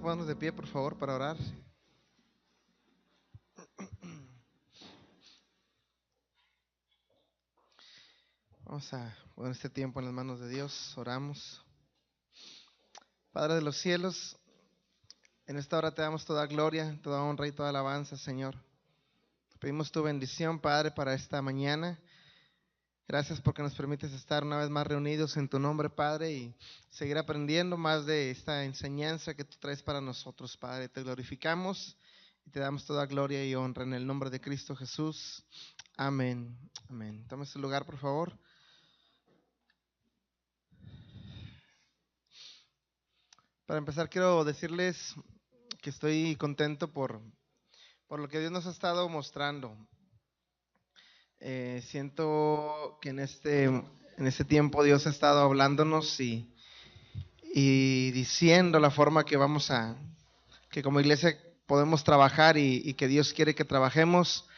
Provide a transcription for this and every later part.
ponernos de pie, por favor, para orar. Vamos a poner este tiempo en las manos de Dios. Oramos. Padre de los cielos, en esta hora te damos toda gloria, toda honra y toda alabanza, Señor. Pedimos tu bendición, Padre, para esta mañana. Gracias porque nos permites estar una vez más reunidos en tu nombre, Padre, y seguir aprendiendo más de esta enseñanza que tú traes para nosotros, Padre. Te glorificamos y te damos toda gloria y honra en el nombre de Cristo Jesús. Amén. Amén. Tome su lugar, por favor. Para empezar, quiero decirles que estoy contento por lo que Dios nos ha estado mostrando. Siento que en este tiempo Dios ha estado hablándonos y diciendo la forma que que como iglesia podemos trabajar y que Dios quiere que trabajemos.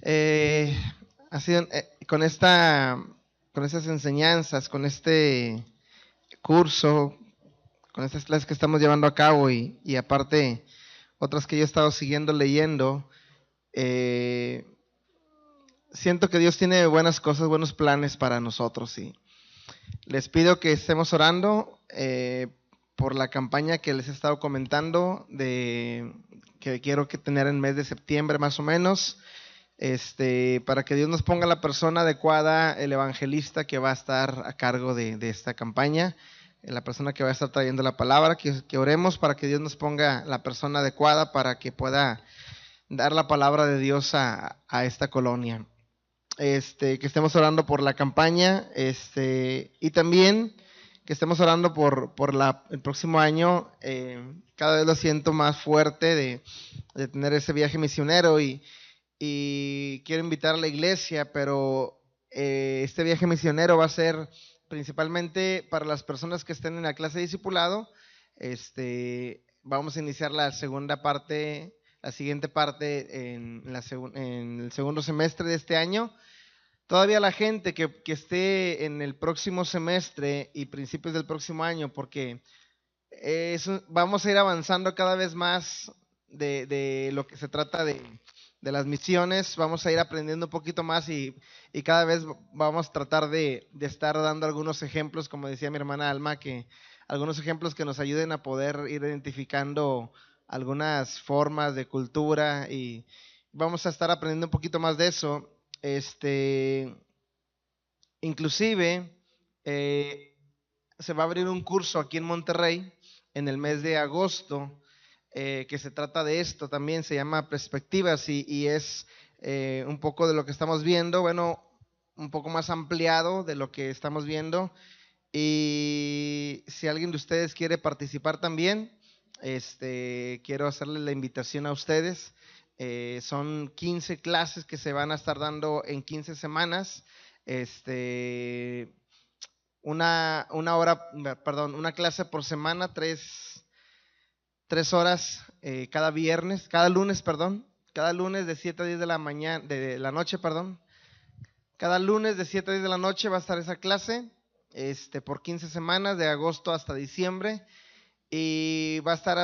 Ha sido con estas enseñanzas, con este curso, con estas clases que estamos llevando a cabo y aparte otras que yo he estado siguiendo leyendo, siento que Dios tiene buenas cosas, buenos planes para nosotros y les pido que estemos orando por la campaña que les he estado comentando que quiero tener en el mes de septiembre más o menos, para que Dios nos ponga la persona adecuada, el evangelista que va a estar a cargo de esta campaña, la persona que va a estar trayendo la palabra, que oremos para que Dios nos ponga la persona adecuada para que pueda dar la palabra de Dios a esta colonia. Que estemos orando por la campaña, y también que estemos orando por el próximo año. Cada vez lo siento más fuerte de tener ese viaje misionero y quiero invitar a la iglesia, pero este viaje misionero va a ser principalmente para las personas que estén en la clase de discipulado. Vamos a iniciar la siguiente parte en el segundo semestre de este año. Todavía la gente que esté en el próximo semestre y principios del próximo año, porque vamos a ir avanzando cada vez más de lo que se trata de las misiones. Vamos a ir aprendiendo un poquito más y cada vez vamos a tratar de estar dando algunos ejemplos, como decía mi hermana Alma, que algunos ejemplos que nos ayuden a poder ir identificando algunas formas de cultura y vamos a estar aprendiendo un poquito más de eso. Inclusive se va a abrir un curso aquí en Monterrey en el mes de agosto, que se trata de esto también, se llama Perspectivas y es un poco de lo que estamos viendo, bueno, un poco más ampliado de lo que estamos viendo. Y si alguien de ustedes quiere participar también, quiero hacerle la invitación a ustedes. Son 15 clases que se van a estar dando en 15 semanas. Una clase por semana, tres horas cada lunes de 7 a 10 de la noche, perdón. Cada lunes de 7 a 10 de la noche va a estar esa clase, por 15 semanas, de agosto hasta diciembre, y va a estar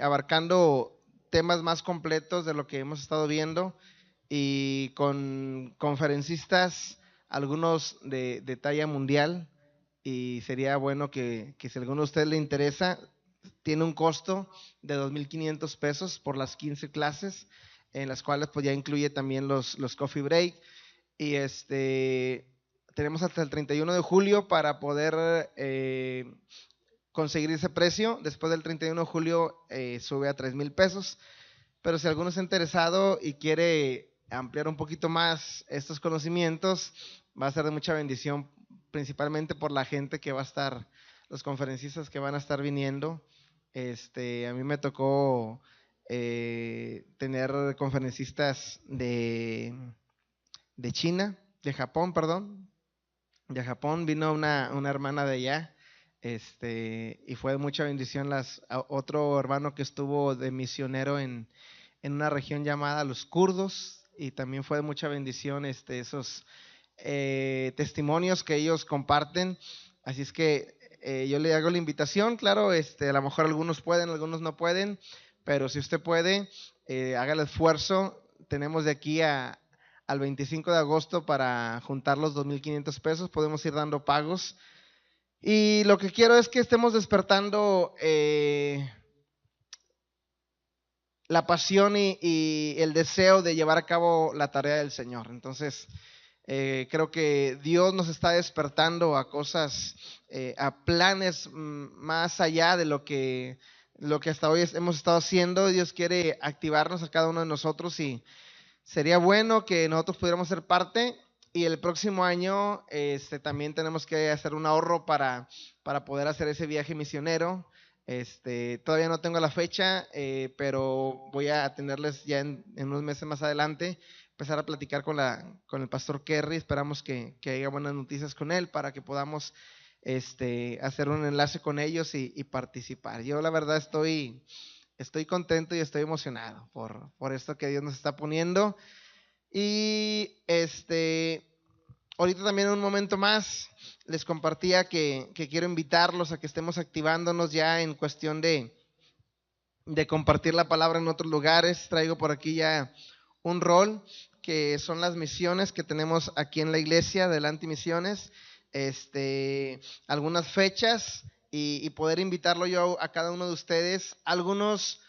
abarcando temas más completos de lo que hemos estado viendo y con conferencistas, algunos de talla mundial, y sería bueno que si a alguno de ustedes le interesa, tiene un costo de 2,500 pesos por las 15 clases, en las cuales pues ya incluye también los coffee break, y tenemos hasta el 31 de julio para poder conseguir ese precio. Después del 31 de julio sube a 3,000 pesos. Pero si alguno está interesado y quiere ampliar un poquito más estos conocimientos, va a ser de mucha bendición, principalmente por la gente que va a estar, los conferencistas que van a estar viniendo. A mí me tocó tener conferencistas de China, de Japón, perdón. De Japón vino una hermana de allá, y fue de mucha bendición. Otro hermano que estuvo de misionero en una región llamada Los Kurdos, y también fue de mucha bendición esos testimonios que ellos comparten. Así es que yo le hago la invitación, claro, a lo mejor algunos pueden, algunos no pueden, pero si usted puede, haga el esfuerzo. Tenemos de aquí al 25 de agosto para juntar los 2,500 pesos, podemos ir dando pagos. Y lo que quiero es que estemos despertando la pasión y el deseo de llevar a cabo la tarea del Señor. Entonces, creo que Dios nos está despertando a cosas, a planes más allá de lo que hasta hoy hemos estado haciendo. Dios quiere activarnos a cada uno de nosotros y sería bueno que nosotros pudiéramos ser parte. Y el próximo año también tenemos que hacer un ahorro para poder hacer ese viaje misionero. Todavía no tengo la fecha, pero voy a tenerles ya en unos meses más adelante, empezar a platicar con el pastor Kerry. Esperamos que haya buenas noticias con él para que podamos hacer un enlace con ellos y participar. Yo la verdad estoy contento y estoy emocionado por esto que Dios nos está poniendo. Y ahorita también en un momento más les compartía que quiero invitarlos a que estemos activándonos ya en cuestión de compartir la palabra en otros lugares. Traigo por aquí ya un rol que son las misiones que tenemos aquí en la iglesia, Adelante Misiones, algunas fechas y poder invitarlo yo a cada uno de ustedes. Algunos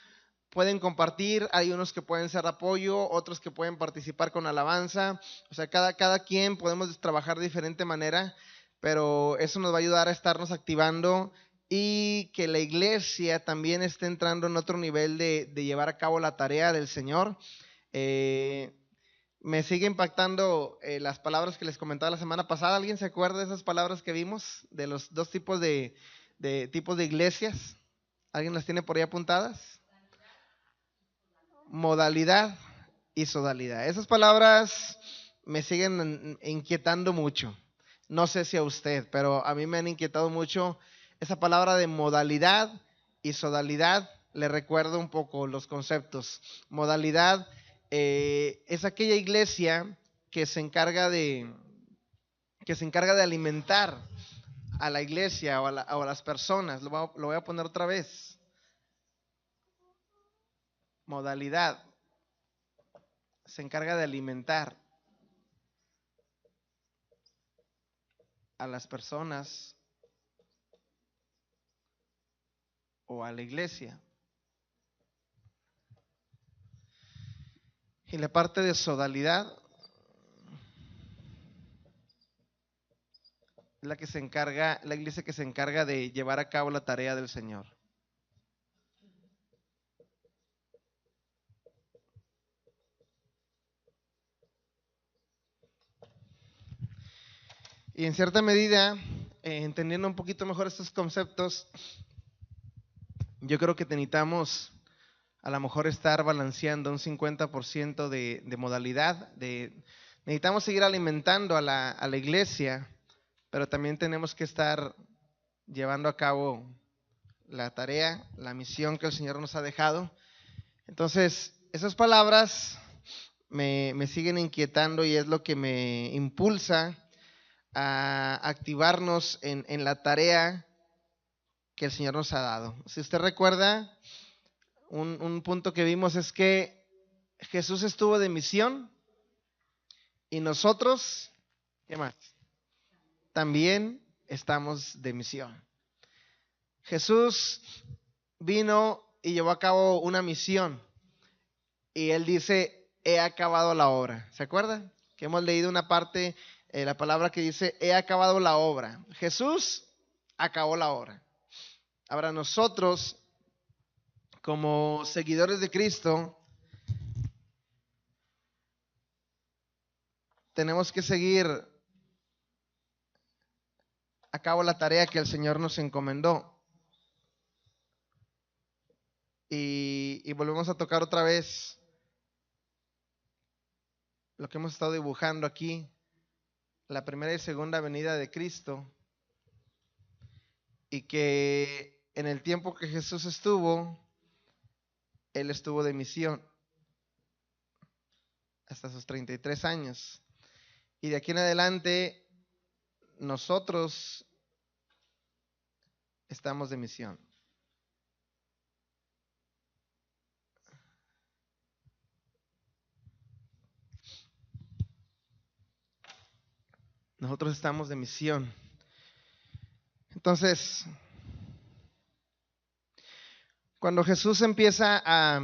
pueden compartir, hay unos que pueden ser apoyo, otros que pueden participar con alabanza. O sea, cada quien podemos trabajar de diferente manera, pero eso nos va a ayudar a estarnos activando y que la iglesia también esté entrando en otro nivel de llevar a cabo la tarea del Señor. Me sigue impactando las palabras que les comentaba la semana pasada. ¿Alguien se acuerda de esas palabras que vimos? De los dos tipos de tipos de iglesias. ¿Alguien las tiene por ahí apuntadas? Modalidad y sodalidad. Esas palabras me siguen inquietando mucho. No sé si a usted, pero a mí me han inquietado mucho esa palabra de modalidad y sodalidad. Le recuerdo un poco los conceptos. Modalidad es aquella iglesia que se encarga de alimentar a la iglesia o a las personas. Lo voy a poner otra vez. Modalidad se encarga de alimentar a las personas o a la iglesia. Y la parte de sodalidad es la iglesia que se encarga de llevar a cabo la tarea del Señor. Y en cierta medida, entendiendo un poquito mejor estos conceptos, yo creo que necesitamos a lo mejor estar balanceando un 50% de modalidad. Necesitamos seguir alimentando a la iglesia, pero también tenemos que estar llevando a cabo la tarea, la misión que el Señor nos ha dejado. Entonces, esas palabras me siguen inquietando y es lo que me impulsa a activarnos en la tarea que el Señor nos ha dado. Si usted recuerda, un punto que vimos es que Jesús estuvo de misión y nosotros, ¿qué más? También estamos de misión. Jesús vino y llevó a cabo una misión y él dice, he acabado la obra. ¿Se acuerda? Que hemos leído una parte, la palabra que dice, he acabado la obra. Jesús acabó la obra. Ahora nosotros, como seguidores de Cristo, tenemos que seguir a cabo la tarea que el Señor nos encomendó. Y volvemos a tocar otra vez lo que hemos estado dibujando aquí, la primera y segunda venida de Cristo, y que en el tiempo que Jesús estuvo, Él estuvo de misión hasta sus 33 años. Y de aquí en adelante, nosotros estamos de misión. Nosotros estamos de misión. Entonces, cuando Jesús empieza a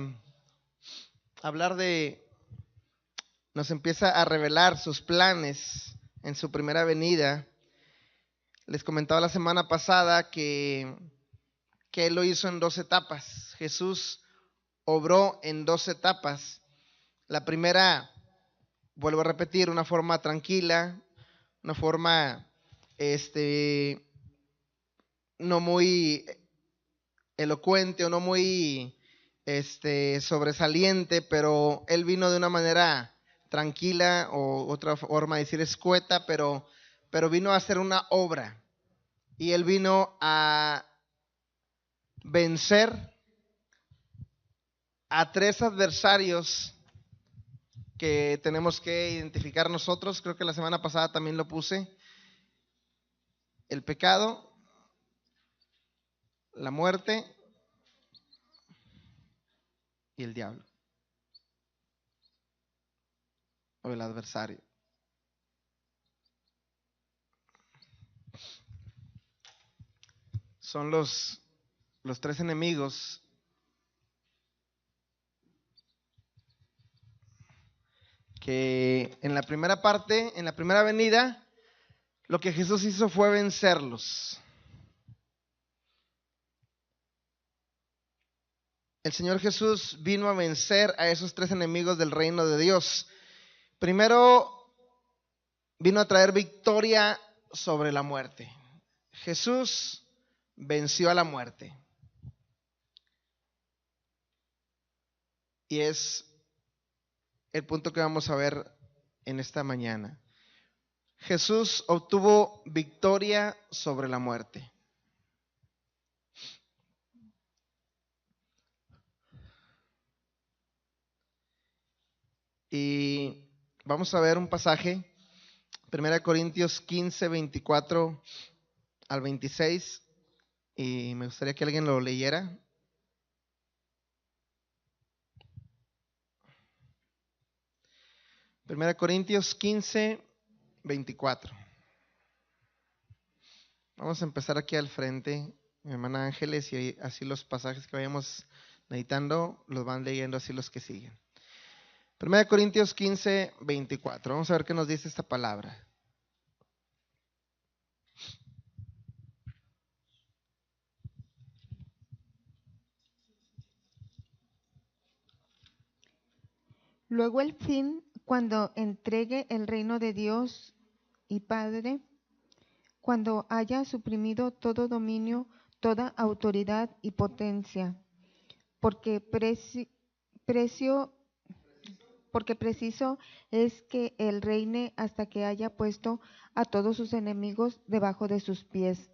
hablar nos empieza a revelar sus planes en su primera venida, les comentaba la semana pasada que Él lo hizo en 2 etapas. Jesús obró en 2 etapas. La primera, vuelvo a repetir, una forma tranquila, una forma no muy elocuente o no muy sobresaliente, pero Él vino de una manera tranquila, o otra forma de decir escueta, pero vino a hacer una obra, y Él vino a vencer a 3 adversarios que tenemos que identificar nosotros. Creo que la semana pasada también lo puse: el pecado, la muerte y el diablo, o el adversario. Son los 3 enemigos que en la primera parte, en la primera venida, lo que Jesús hizo fue vencerlos. El Señor Jesús vino a vencer a esos 3 enemigos del reino de Dios. Primero, vino a traer victoria sobre la muerte. Jesús venció a la muerte. Y es el punto que vamos a ver en esta mañana. Jesús obtuvo victoria sobre la muerte. Y vamos a ver un pasaje, 1 Corintios 15, 24 al 26, y me gustaría que alguien lo leyera. Primera Corintios 15, 24. Vamos a empezar aquí al frente, mi hermana Ángeles, y así los pasajes que vayamos meditando los van leyendo así los que siguen. Primera Corintios 15, 24. Vamos a ver qué nos dice esta palabra. Luego el fin, cuando entregue el reino de Dios y Padre, cuando haya suprimido todo dominio, toda autoridad y potencia, porque preciso es que Él reine hasta que haya puesto a todos sus enemigos debajo de sus pies.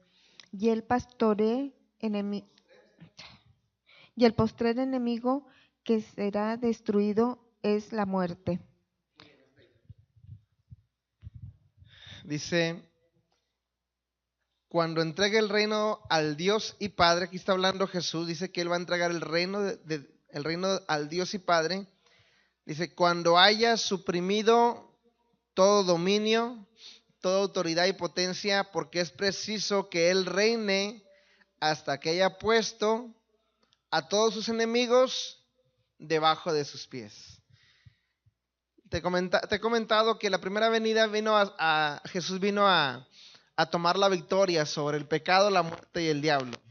Y el postrer enemigo que será destruido es la muerte. Dice, cuando entregue el reino al Dios y Padre, aquí está hablando Jesús, dice que Él va a entregar el reino, el reino al Dios y Padre. Dice, cuando haya suprimido todo dominio, toda autoridad y potencia, porque es preciso que Él reine hasta que haya puesto a todos sus enemigos debajo de sus pies. Te he comentado que la primera venida Jesús vino a tomar la victoria sobre el pecado, la muerte y el diablo.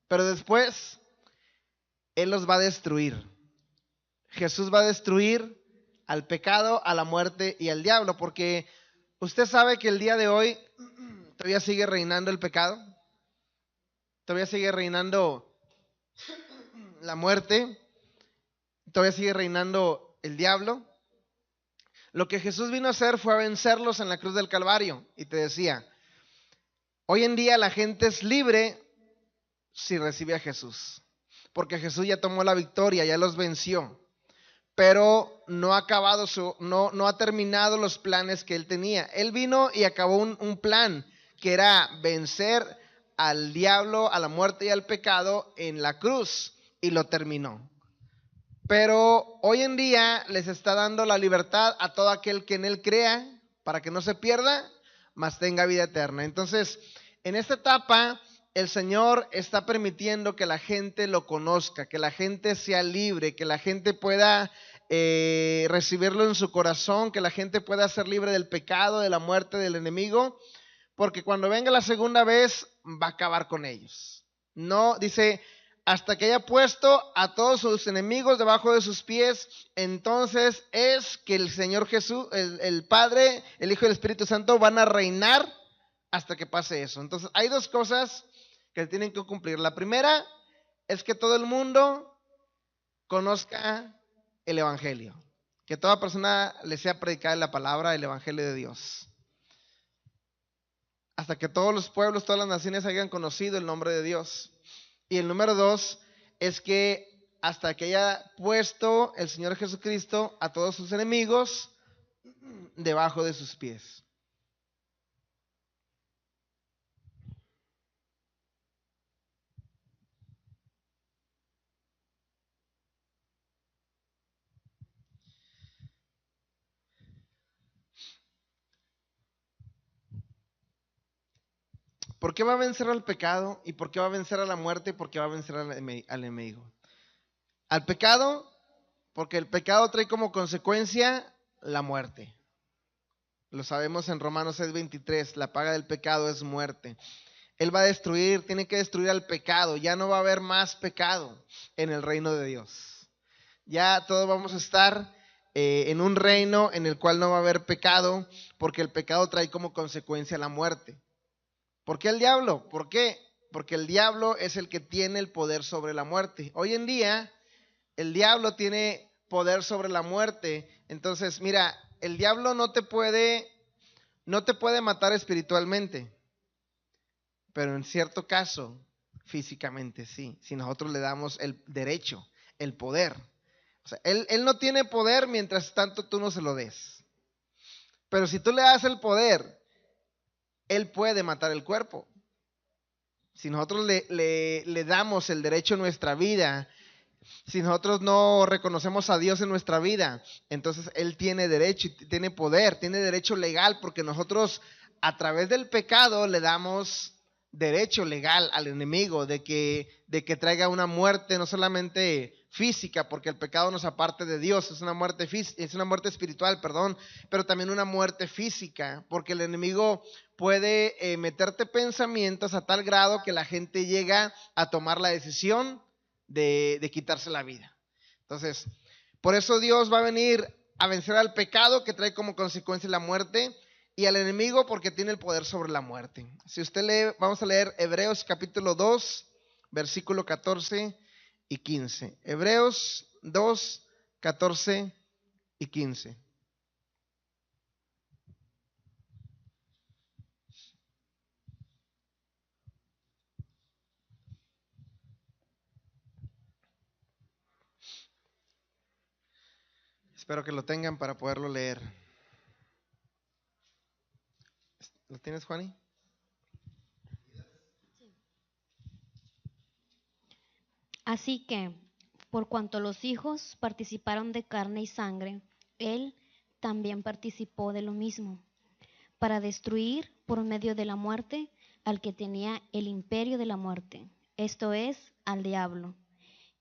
Pero después, Él los va a destruir. Jesús va a destruir al pecado, a la muerte y al diablo, porque usted sabe que el día de hoy todavía sigue reinando el pecado, todavía sigue reinando la muerte, todavía sigue reinando el diablo. Lo que Jesús vino a hacer fue a vencerlos en la cruz del Calvario. Y te decía, hoy en día la gente es libre si recibe a Jesús, porque Jesús ya tomó la victoria, ya los venció, pero no ha acabado no ha terminado los planes que Él tenía. Él vino y acabó un plan que era vencer al diablo, a la muerte y al pecado en la cruz y lo terminó. Pero hoy en día les está dando la libertad a todo aquel que en él crea, para que no se pierda, mas tenga vida eterna. Entonces, en esta etapa, el Señor está permitiendo que la gente lo conozca, que la gente sea libre, que la gente pueda recibirlo en su corazón, que la gente pueda ser libre del pecado, de la muerte, del enemigo, porque cuando venga la segunda vez va a acabar con ellos. No, dice, hasta que haya puesto a todos sus enemigos debajo de sus pies, entonces es que el Señor Jesús, el Padre, el Hijo y el Espíritu Santo van a reinar hasta que pase eso. Entonces hay dos cosas que tienen que cumplir. La primera es que todo el mundo conozca el Evangelio, que toda persona le sea predicada la palabra, el Evangelio de Dios, hasta que todos los pueblos, todas las naciones hayan conocido el nombre de Dios. Y el número dos es que hasta que haya puesto el Señor Jesucristo a todos sus enemigos debajo de sus pies. ¿Por qué va a vencer al pecado? ¿Y por qué va a vencer a la muerte? ¿Y por qué va a vencer al enemigo? Al pecado, porque el pecado trae como consecuencia la muerte. Lo sabemos en Romanos 6:23, la paga del pecado es muerte. Él va a destruir, tiene que destruir al pecado. Ya no va a haber más pecado en el reino de Dios. Ya todos vamos a estar en un reino en el cual no va a haber pecado, porque el pecado trae como consecuencia la muerte. ¿Por qué el diablo? ¿Por qué? Porque el diablo es el que tiene el poder sobre la muerte. Hoy en día, el diablo tiene poder sobre la muerte. Entonces, mira, el diablo no te puede matar espiritualmente, pero en cierto caso, físicamente sí, si nosotros le damos el derecho, el poder. O sea, él no tiene poder mientras tanto tú no se lo des. Pero si tú le das el poder, él puede matar el cuerpo. Si nosotros le damos el derecho a nuestra vida, si nosotros no reconocemos a Dios en nuestra vida, entonces Él tiene derecho, tiene poder, tiene derecho legal, porque nosotros a través del pecado le damos derecho legal al enemigo de que traiga una muerte no solamente física, porque el pecado nos aparte de Dios, es una muerte espiritual, perdón, pero también una muerte física, porque el enemigo puede meterte pensamientos a tal grado que la gente llega a tomar la decisión de quitarse la vida. Entonces, por eso Dios va a venir a vencer al pecado que trae como consecuencia la muerte, y al enemigo porque tiene el poder sobre la muerte. Si usted lee, vamos a leer Hebreos capítulo 2, versículo 14 y 15. Hebreos 2, 14 y 15. Espero que lo tengan para poderlo leer. ¿Lo tienes, Juani? Así que, por cuanto los hijos participaron de carne y sangre, él también participó de lo mismo, para destruir por medio de la muerte al que tenía el imperio de la muerte, esto es, al diablo,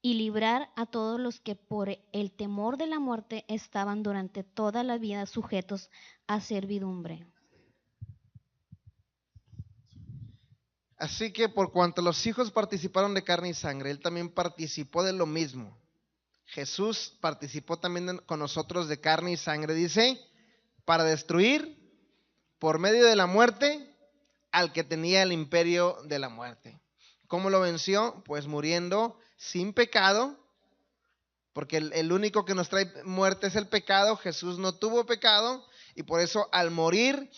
y librar a todos los que por el temor de la muerte estaban durante toda la vida sujetos a servidumbre. Así que por cuanto los hijos participaron de carne y sangre, Él también participó de lo mismo. Jesús participó también con nosotros de carne y sangre, dice, para destruir por medio de la muerte al que tenía el imperio de la muerte. ¿Cómo lo venció? Pues muriendo sin pecado, porque el único que nos trae muerte es el pecado. Jesús no tuvo pecado y por eso al morir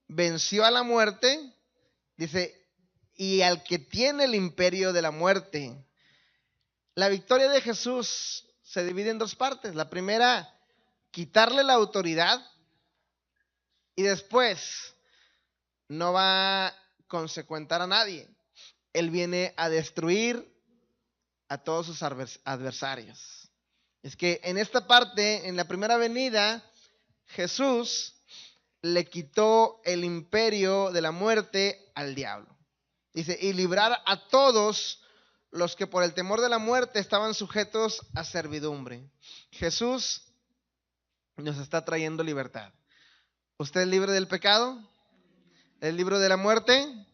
venció a la muerte, dice, y al que tiene el imperio de la muerte. La victoria de Jesús se divide en dos partes. La primera, quitarle la autoridad, y después no va a consecuentar a nadie. Él viene a destruir a todos sus adversarios. Es que en esta parte, en la primera venida, Jesús le quitó el imperio de la muerte al diablo. Dice, y librar a todos los que por el temor de la muerte estaban sujetos a servidumbre. Jesús nos está trayendo libertad. ¿Usted es libre del pecado? ¿El libro de la muerte?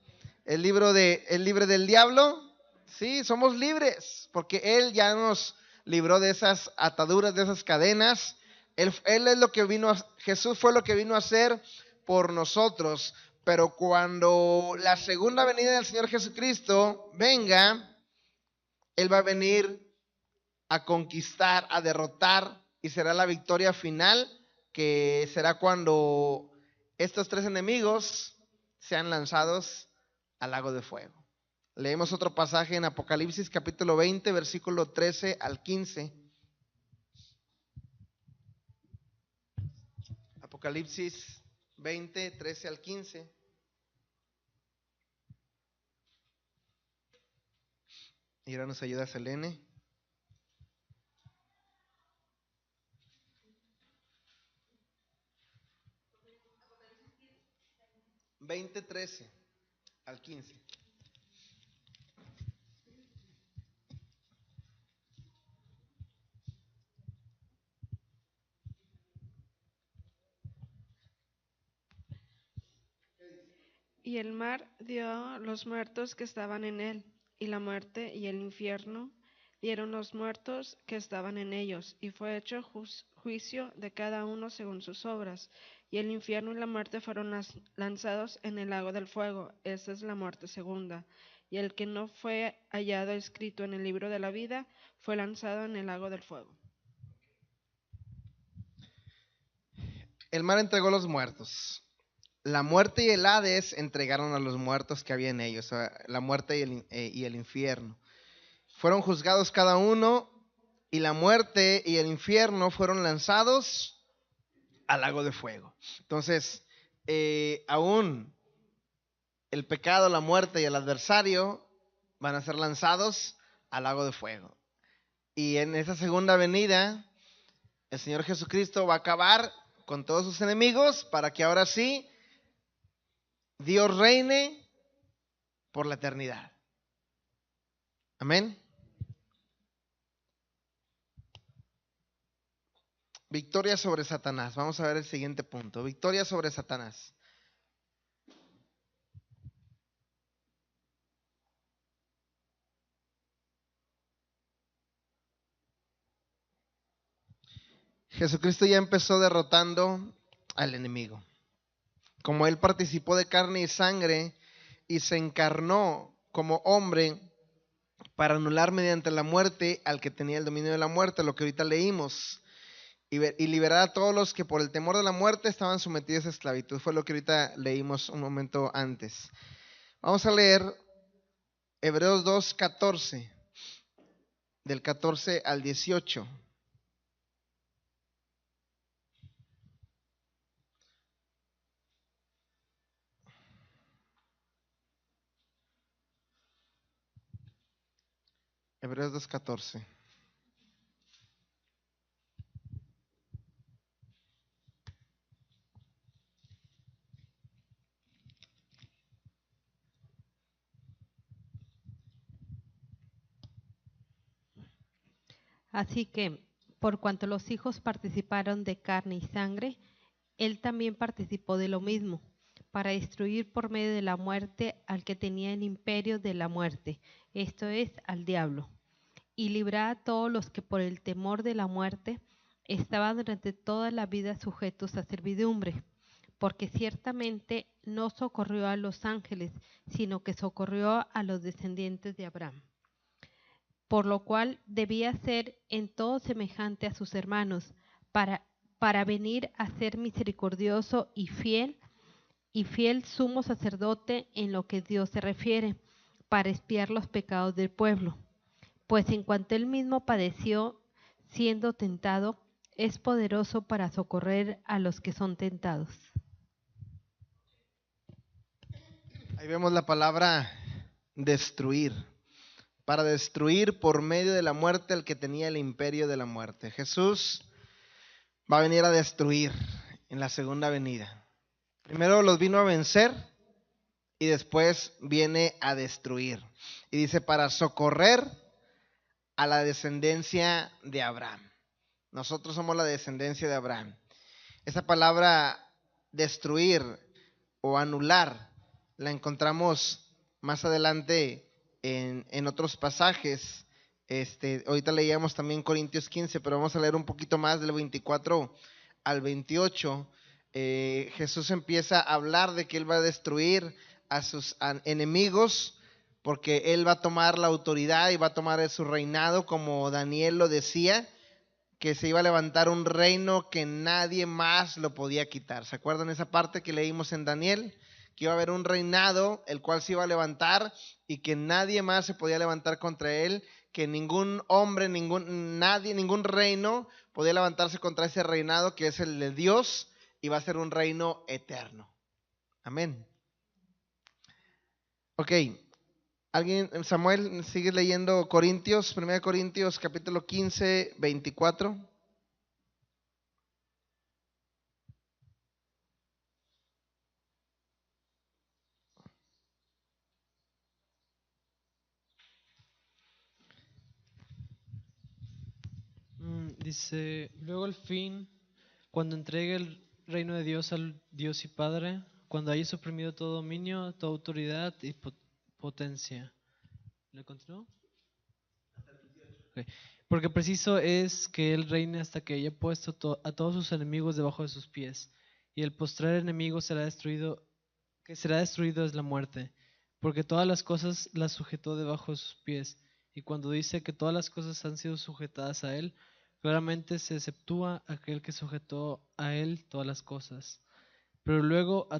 ¿El libre del diablo? Sí, somos libres, porque Él ya nos libró de esas ataduras, de esas cadenas. Él es lo que Jesús fue lo que vino a hacer por nosotros. Pero cuando la segunda venida del Señor Jesucristo venga, Él va a venir a conquistar, a derrotar, y será la victoria final, que será cuando estos tres enemigos sean lanzados al lago de fuego. Leemos otro pasaje en Apocalipsis capítulo 20, versículo 13 al 15. Apocalipsis 20, 13 al 15. Y ahora nos ayuda Selene. 20, 13 al 15. Y el mar dio los muertos que estaban en él, y la muerte y el infierno dieron los muertos que estaban en ellos, y fue hecho juicio de cada uno según sus obras. Y el infierno y la muerte fueron lanzados en el lago del fuego. Esa es la muerte segunda. Y el que no fue hallado escrito en el libro de la vida fue lanzado en el lago del fuego. El mar entregó los muertos. La muerte y el Hades entregaron a los muertos que había en ellos, la muerte y el infierno. Fueron juzgados cada uno, y la muerte y el infierno fueron lanzados al lago de fuego. Entonces, aún el pecado, la muerte y el adversario van a ser lanzados al lago de fuego. Y en esa segunda venida, el Señor Jesucristo va a acabar con todos sus enemigos, para que ahora sí Dios reine por la eternidad. Amén. Victoria sobre Satanás. Vamos a ver el siguiente punto. Victoria sobre Satanás. Jesucristo ya empezó derrotando al enemigo. Como Él participó de carne y sangre y se encarnó como hombre para anular mediante la muerte al que tenía el dominio de la muerte, lo que ahorita leímos, y liberar a todos los que por el temor de la muerte estaban sometidos a esclavitud. Fue lo que ahorita leímos un momento antes. Vamos a leer Hebreos 2, 14, del 14 al 18. Hebreos 2, 14. Así que, por cuanto los hijos participaron de carne y sangre, él también participó de lo mismo, para destruir por medio de la muerte al que tenía el imperio de la muerte, esto es, al diablo, y librar a todos los que por el temor de la muerte estaban durante toda la vida sujetos a servidumbre, porque ciertamente no socorrió a los ángeles, sino que socorrió a los descendientes de Abraham. Por lo cual debía ser en todo semejante a sus hermanos, para venir a ser misericordioso y fiel sumo sacerdote en lo que Dios se refiere, para expiar los pecados del pueblo. Pues en cuanto él mismo padeció siendo tentado, es poderoso para socorrer a los que son tentados. Ahí vemos la palabra destruir. Para destruir por medio de la muerte al que tenía el imperio de la muerte. Jesús va a venir a destruir en la segunda venida. Primero los vino a vencer y después viene a destruir. Y dice, para socorrer a la descendencia de Abraham. Nosotros somos la descendencia de Abraham. Esa palabra destruir o anular la encontramos más adelante en otros pasajes. Ahorita leíamos también Corintios 15, pero vamos a leer un poquito más del 24 al 28. Jesús empieza a hablar de que Él va a destruir a sus enemigos, porque Él va a tomar la autoridad y va a tomar su reinado, como Daniel lo decía, que se iba a levantar un reino que nadie más lo podía quitar. ¿Se acuerdan esa parte que leímos en Daniel? Que iba a haber un reinado el cual se iba a levantar y que nadie más se podía levantar contra él, que ningún hombre, ningún reino podía levantarse contra ese reinado que es el de Dios, y va a ser un reino eterno. Amén. Ok, ¿alguien, Samuel, sigue leyendo Corintios, 1 Corintios capítulo 15, 24? Dice, luego al fin, cuando entregue el reino de Dios al Dios y Padre, cuando haya suprimido todo dominio, toda autoridad y potencia. ¿Le continuó? Okay. Porque preciso es que Él reine hasta que haya puesto a todos sus enemigos debajo de sus pies. Y el postrer enemigo será destruido es la muerte, porque todas las cosas las sujetó debajo de sus pies. Y cuando dice que todas las cosas han sido sujetadas a Él, claramente se exceptúa aquel que sujetó a Él todas las cosas. Pero luego que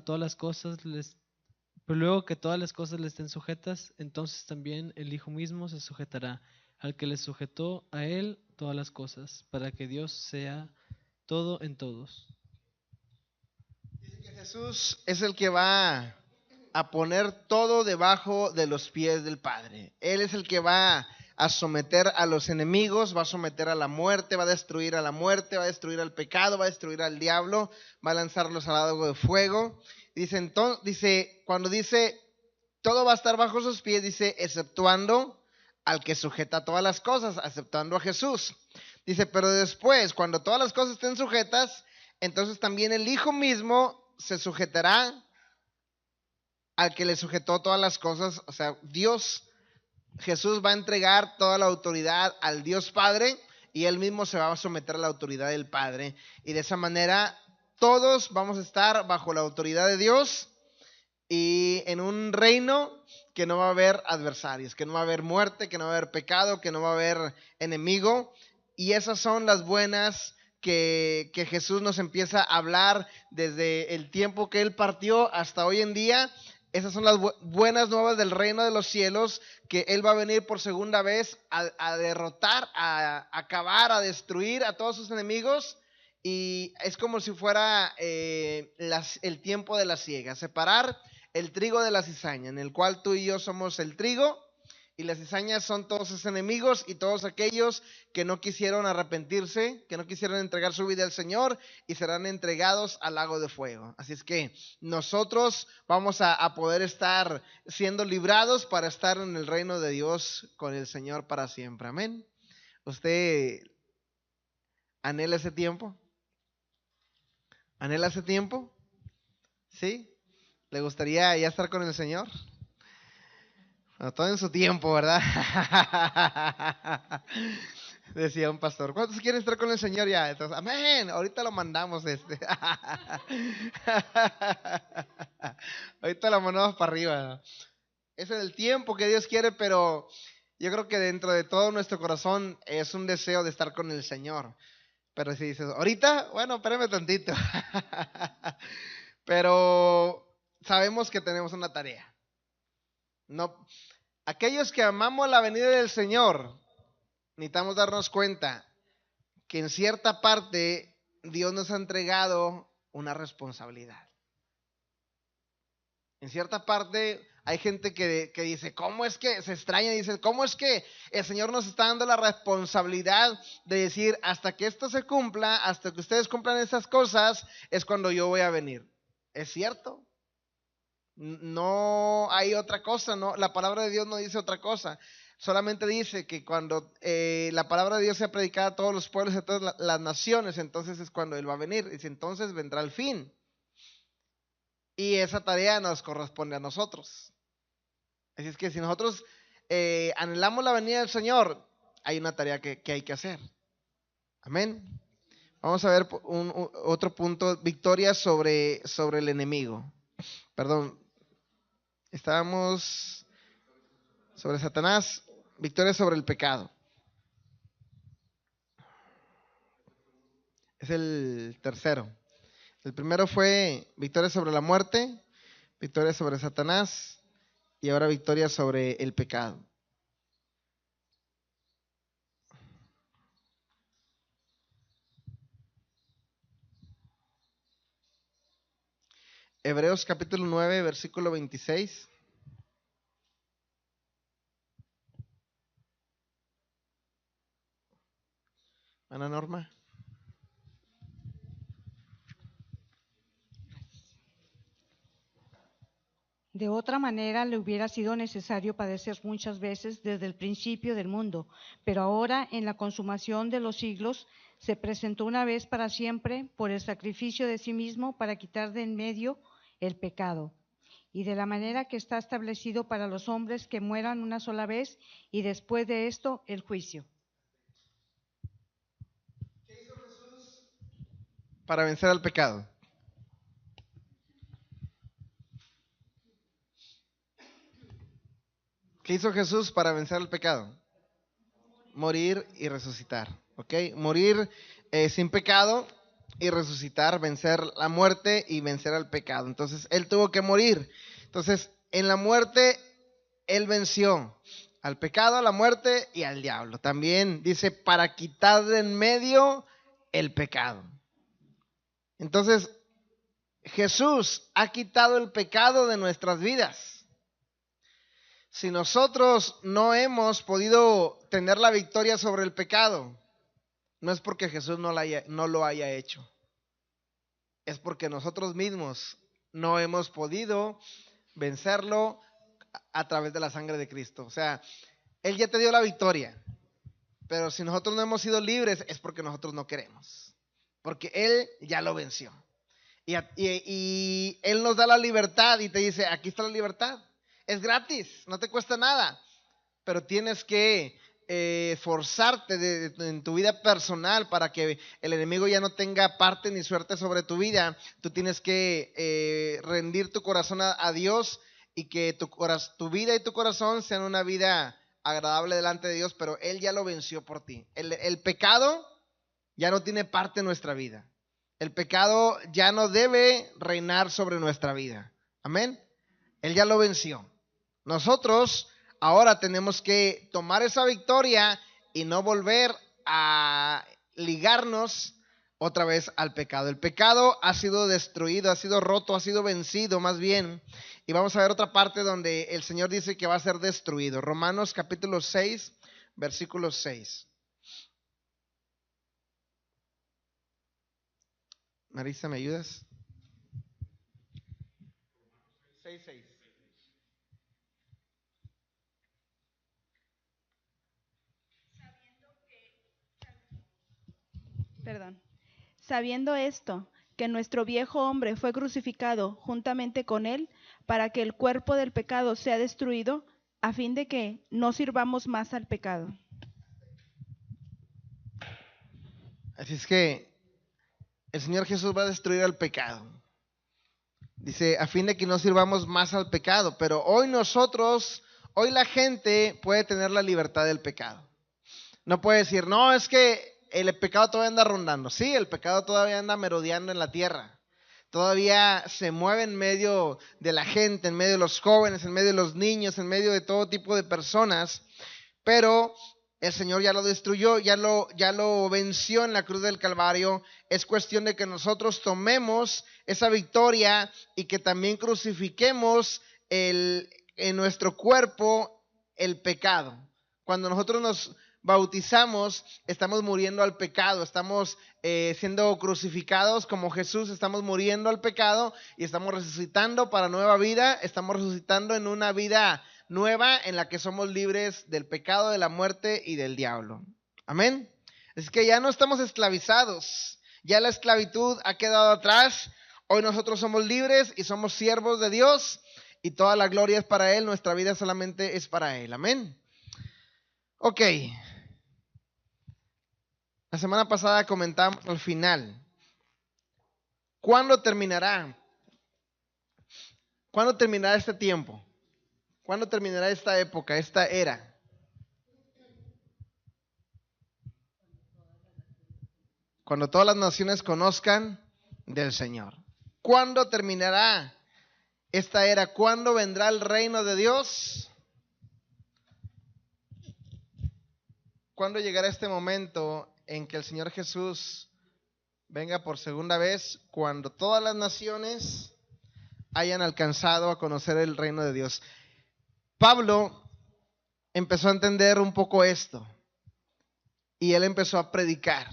todas las cosas le estén sujetas, entonces también el Hijo mismo se sujetará al que le sujetó a Él todas las cosas, para que Dios sea todo en todos. Dice que Jesús es el que va a poner todo debajo de los pies del Padre. Él es el que va a someter a los enemigos, va a someter a la muerte, va a destruir a la muerte, va a destruir al pecado, va a destruir al diablo, va a lanzarlos al lago de fuego. Cuando dice todo va a estar bajo sus pies, dice exceptuando al que sujeta todas las cosas, aceptando a Jesús. Dice, pero después, cuando todas las cosas estén sujetas, entonces también el Hijo mismo se sujetará al que le sujetó todas las cosas. O sea, Jesús va a entregar toda la autoridad al Dios Padre y Él mismo se va a someter a la autoridad del Padre. Y de esa manera todos vamos a estar bajo la autoridad de Dios y en un reino que no va a haber adversarios, que no va a haber muerte, que no va a haber pecado, que no va a haber enemigo. Y esas son las buenas que Jesús nos empieza a hablar desde el tiempo que Él partió hasta hoy en día. Esas son las buenas nuevas del reino de los cielos, que Él va a venir por segunda vez a derrotar, a acabar, a destruir a todos sus enemigos. Y es como si fuera el tiempo de la siega, separar el trigo de la cizaña, en el cual tú y yo somos el trigo, y las cizañas son todos sus enemigos y todos aquellos que no quisieron arrepentirse, que no quisieron entregar su vida al Señor, y serán entregados al lago de fuego. Así es que nosotros vamos a poder estar siendo librados para estar en el reino de Dios con el Señor para siempre. Amén. ¿Usted anhela ese tiempo? ¿Anhela ese tiempo? ¿Sí? ¿Le gustaría ya estar con el Señor? Bueno, todo en su tiempo, ¿verdad? Decía un pastor, ¿cuántos quieren estar con el Señor ya? Entonces, amén, ahorita lo mandamos ahorita lo mandamos para arriba. Ese es el tiempo que Dios quiere, pero yo creo que dentro de todo nuestro corazón es un deseo de estar con el Señor. Pero si dices, ahorita, bueno, espérame tantito. Pero sabemos que tenemos una tarea. No, aquellos que amamos la venida del Señor, necesitamos darnos cuenta que en cierta parte Dios nos ha entregado una responsabilidad. En cierta parte Hay gente que dice, ¿cómo es que se extraña? Dice, ¿cómo es que el Señor nos está dando la responsabilidad de decir, hasta que esto se cumpla, hasta que ustedes cumplan esas cosas, es cuando yo voy a venir? ¿Es cierto? No hay otra cosa, no, la palabra de Dios no dice otra cosa. Solamente dice que cuando la palabra de Dios sea predicada a todos los pueblos y a todas las naciones, entonces es cuando Él va a venir. Dice, entonces vendrá el fin. Y esa tarea nos corresponde a nosotros. Así es que si nosotros anhelamos la venida del Señor, hay una tarea que hay que hacer. Amén. Vamos a ver otro punto, victoria sobre el enemigo. Perdón, estábamos sobre Satanás, victoria sobre el pecado. Es el tercero. El primero fue victoria sobre la muerte, victoria sobre Satanás y ahora victoria sobre el pecado. Hebreos capítulo 9, versículo 26. Ana Norma. De otra manera le hubiera sido necesario padecer muchas veces desde el principio del mundo, pero ahora en la consumación de los siglos se presentó una vez para siempre por el sacrificio de sí mismo para quitar de en medio el pecado. Y de la manera que está establecido para los hombres que mueran una sola vez y después de esto el juicio. ¿Qué hizo Jesús para vencer al pecado? ¿Qué hizo Jesús para vencer el pecado? Morir y resucitar, ¿ok? Morir sin pecado y resucitar, vencer la muerte y vencer al pecado. Entonces, Él tuvo que morir. Entonces, en la muerte, Él venció al pecado, a la muerte y al diablo. También dice, para quitar de en medio el pecado. Entonces, Jesús ha quitado el pecado de nuestras vidas. Si nosotros no hemos podido tener la victoria sobre el pecado, no es porque Jesús no lo haya hecho. Es porque nosotros mismos no hemos podido vencerlo a través de la sangre de Cristo. O sea, Él ya te dio la victoria, pero si nosotros no hemos sido libres es porque nosotros no queremos. Porque Él ya lo venció. Y Él nos da la libertad y te dice, aquí está la libertad. Es gratis, no te cuesta nada, pero tienes que esforzarte en tu vida personal para que el enemigo ya no tenga parte ni suerte sobre tu vida. Tú tienes que rendir tu corazón a Dios y que tu vida y tu corazón sean una vida agradable delante de Dios, pero Él ya lo venció por ti. El pecado ya no tiene parte en nuestra vida. El pecado ya no debe reinar sobre nuestra vida. Amén. Él ya lo venció. Nosotros ahora tenemos que tomar esa victoria y no volver a ligarnos otra vez al pecado. El pecado ha sido destruido, ha sido roto, ha sido vencido más bien. Y vamos a ver otra parte donde el Señor dice que va a ser destruido. Romanos capítulo 6, versículo 6. Marisa, ¿me ayudas? 6:6. Sabiendo esto, que nuestro viejo hombre fue crucificado juntamente con él, para que el cuerpo del pecado sea destruido, a fin de que no sirvamos más al pecado. Así es que el Señor Jesús va a destruir al pecado. Dice, a fin de que no sirvamos más al pecado. Pero hoy la gente puede tener la libertad del pecado. No puede decir, no, es que el pecado todavía anda rondando. Sí, el pecado todavía anda merodeando en la tierra. Todavía se mueve en medio de la gente, en medio de los jóvenes, en medio de los niños, en medio de todo tipo de personas. Pero el Señor ya lo destruyó, ya lo venció en la cruz del Calvario. Es cuestión de que nosotros tomemos esa victoria y que también crucifiquemos en nuestro cuerpo el pecado. Cuando nosotros nos bautizamos, estamos muriendo al pecado, estamos siendo crucificados como Jesús, estamos muriendo al pecado y estamos resucitando para nueva vida, estamos resucitando en una vida nueva en la que somos libres del pecado, de la muerte y del diablo. Amén. Es que ya no estamos esclavizados, ya la esclavitud ha quedado atrás, hoy nosotros somos libres y somos siervos de Dios y toda la gloria es para Él, nuestra vida solamente es para Él. Amén. Ok. La semana pasada comentamos al final. ¿Cuándo terminará? ¿Cuándo terminará este tiempo? ¿Cuándo terminará esta época, esta era? Cuando todas las naciones conozcan del Señor. ¿Cuándo terminará esta era? ¿Cuándo vendrá el reino de Dios? ¿Cuándo llegará este momento en que el Señor Jesús venga por segunda vez? Cuando todas las naciones hayan alcanzado a conocer el reino de Dios. Pablo empezó a entender un poco esto y él empezó a predicar.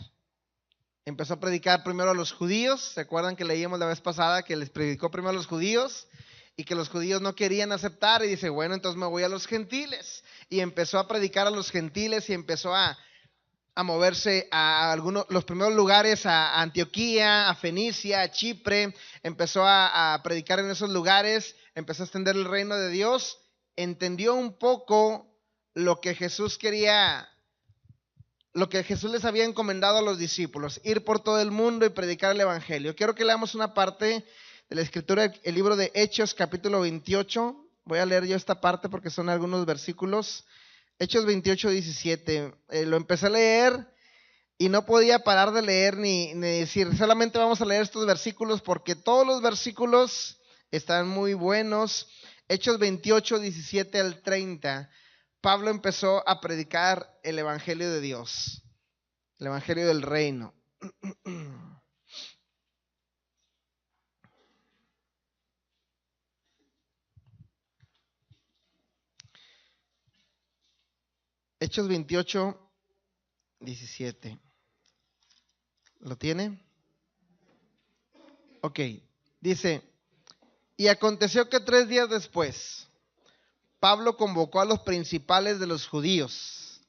Empezó a predicar primero a los judíos. ¿Se acuerdan que leíamos la vez pasada que les predicó primero a los judíos? Y que los judíos no querían aceptar y dice, bueno, entonces me voy a los gentiles. Y empezó a predicar a los gentiles y empezó a moverse a los primeros lugares, a Antioquía, a Fenicia, a Chipre. Empezó a predicar en esos lugares, empezó a extender el reino de Dios. Entendió un poco lo que Jesús quería, lo que Jesús les había encomendado a los discípulos, ir por todo el mundo y predicar el evangelio. Quiero que leamos una parte de la escritura, el libro de Hechos, capítulo 28. Voy a leer yo esta parte porque son algunos versículos. Hechos 28, 17. Lo empecé a leer y no podía parar de leer ni decir, solamente vamos a leer estos versículos porque todos los versículos están muy buenos. Hechos 28, 17 al 30. Pablo empezó a predicar el evangelio de Dios, el evangelio del reino. Hechos 28, 17. ¿Lo tiene? Ok, dice, y aconteció que 3 días después, Pablo convocó a los principales de los judíos,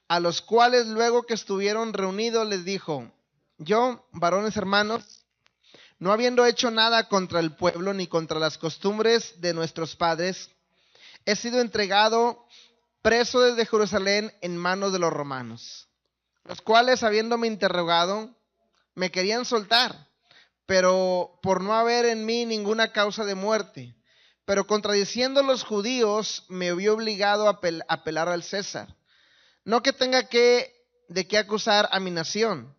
a los cuales luego que estuvieron reunidos les dijo, yo, varones hermanos, no habiendo hecho nada contra el pueblo ni contra las costumbres de nuestros padres, he sido entregado preso desde Jerusalén en manos de los romanos, los cuales habiéndome interrogado, me querían soltar, pero por no haber en mí ninguna causa de muerte. Pero contradiciendo los judíos, me vi obligado a apelar al César. No que tenga de qué acusar a mi nación.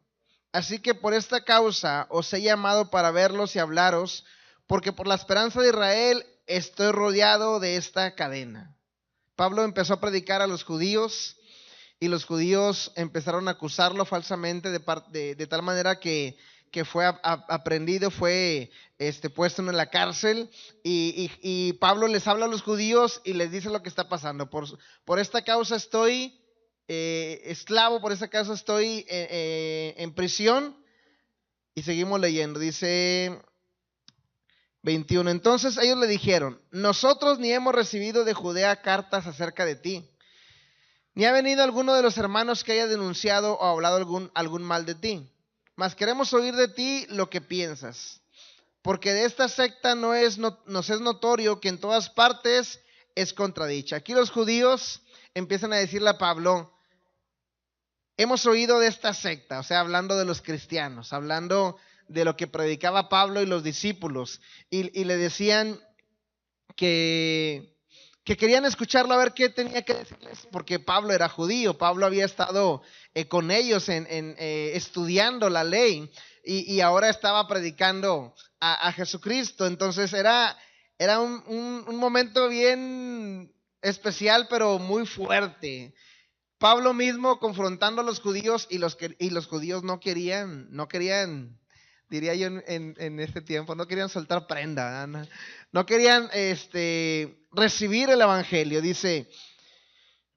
Así que por esta causa os he llamado para verlos y hablaros, porque por la esperanza de Israel estoy rodeado de esta cadena. Pablo empezó a predicar a los judíos y los judíos empezaron a acusarlo falsamente de tal manera que fue aprendido, fue puesto en la cárcel y Pablo les habla a los judíos y les dice lo que está pasando. Por esta causa estoy esclavo, por esta causa estoy en prisión. Y seguimos leyendo, dice 21. Entonces ellos le dijeron, nosotros ni hemos recibido de Judea cartas acerca de ti, ni ha venido alguno de los hermanos que haya denunciado o hablado algún mal de ti. Mas queremos oír de ti lo que piensas, porque de esta secta nos es notorio que en todas partes es contradicha. Aquí los judíos empiezan a decirle a Pablo, hemos oído de esta secta, o sea, hablando de los cristianos, hablando de lo que predicaba Pablo y los discípulos, y le decían que querían escucharlo a ver qué tenía que decirles, porque Pablo era judío, Pablo había estado con ellos estudiando la ley y ahora estaba predicando a Jesucristo. Entonces era un momento bien especial, pero muy fuerte. Pablo mismo confrontando a los judíos y los judíos no querían diría yo en este tiempo, no querían soltar prenda, no querían recibir el evangelio. Dice,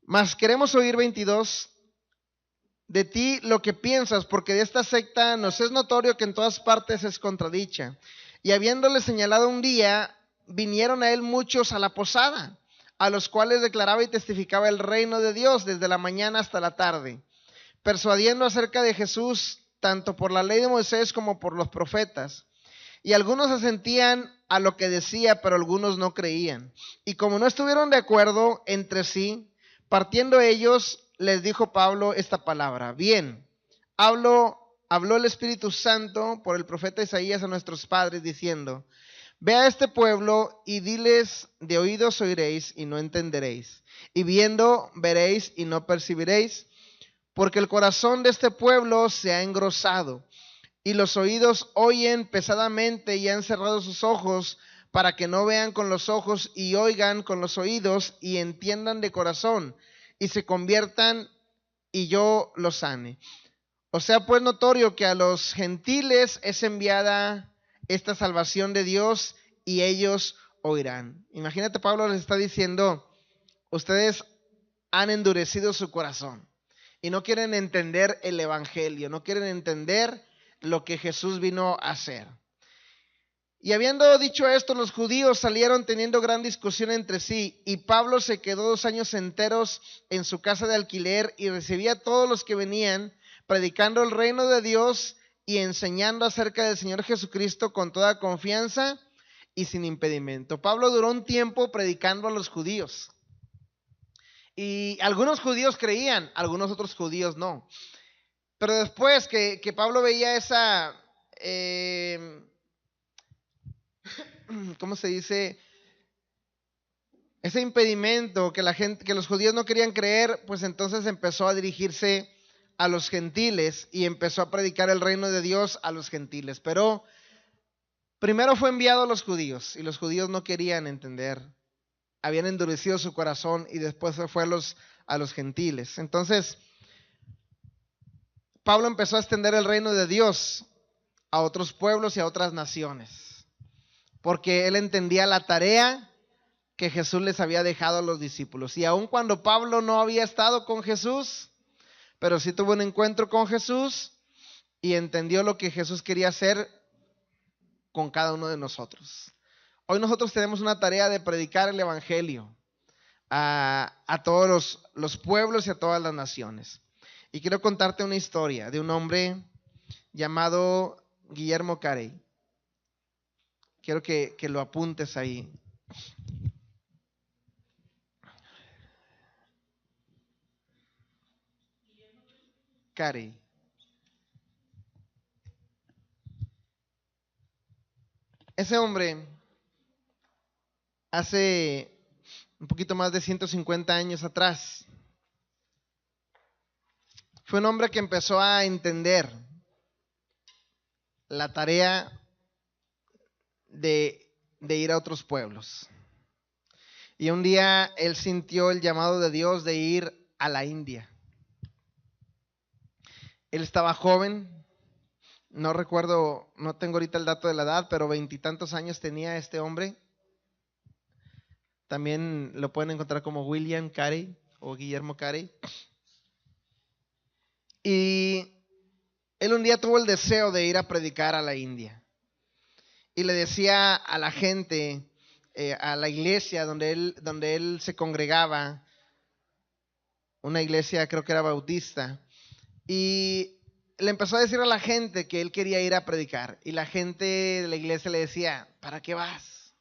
mas queremos oír 22 de ti lo que piensas, porque de esta secta nos es notorio que en todas partes es contradicha. Y habiéndole señalado un día, vinieron a él muchos a la posada, a los cuales declaraba y testificaba el reino de Dios desde la mañana hasta la tarde, persuadiendo acerca de Jesús, tanto por la ley de Moisés como por los profetas. Y algunos asentían a lo que decía, pero algunos no creían. Y como no estuvieron de acuerdo entre sí, partiendo ellos, les dijo Pablo esta palabra: bien, habló el Espíritu Santo por el profeta Isaías a nuestros padres, diciendo: ve a este pueblo y diles, de oídos oiréis y no entenderéis, y viendo veréis y no percibiréis, porque el corazón de este pueblo se ha engrosado, y los oídos oyen pesadamente, y han cerrado sus ojos, para que no vean con los ojos y oigan con los oídos, y entiendan de corazón, y se conviertan, y yo los sane. O sea, pues notorio que a los gentiles es enviada esta salvación de Dios, y ellos oirán. Imagínate, Pablo les está diciendo: ustedes han endurecido su corazón y no quieren entender el evangelio, no quieren entender lo que Jesús vino a hacer. Y habiendo dicho esto, los judíos salieron teniendo gran discusión entre sí, y Pablo se quedó 2 años enteros en su casa de alquiler, y recibía a todos los que venían, predicando el reino de Dios y enseñando acerca del Señor Jesucristo con toda confianza y sin impedimento. Pablo duró un tiempo predicando a los judíos, y algunos judíos creían, algunos otros judíos no. Pero después que Pablo veía esa... ¿cómo se dice? Ese impedimento que los judíos no querían creer, pues entonces empezó a dirigirse a los gentiles y empezó a predicar el reino de Dios a los gentiles. Pero primero fue enviado a los judíos, y los judíos no querían entender, habían endurecido su corazón, y después fue a los gentiles. Entonces Pablo empezó a extender el reino de Dios a otros pueblos y a otras naciones, porque él entendía la tarea que Jesús les había dejado a los discípulos. Y aun cuando Pablo no había estado con Jesús, pero sí tuvo un encuentro con Jesús y entendió lo que Jesús quería hacer con cada uno de nosotros. Hoy nosotros tenemos una tarea de predicar el evangelio a todos los pueblos y a todas las naciones. Y quiero contarte una historia de un hombre llamado Guillermo Carey. Quiero que lo apuntes ahí. Carey. Ese hombre, hace un poquito más de 150 años atrás, fue un hombre que empezó a entender la tarea de ir a otros pueblos. Y un día él sintió el llamado de Dios de ir a la India. Él estaba joven, no recuerdo, no tengo ahorita el dato de la edad, pero 20 y tantos años tenía este hombre. También lo pueden encontrar como William Carey o Guillermo Carey. Y él un día tuvo el deseo de ir a predicar a la India. Y le decía a la gente, a la iglesia donde él se congregaba, una iglesia creo que era bautista, y le empezó a decir a la gente que él quería ir a predicar. Y la gente de la iglesia le decía: ¿para qué vas?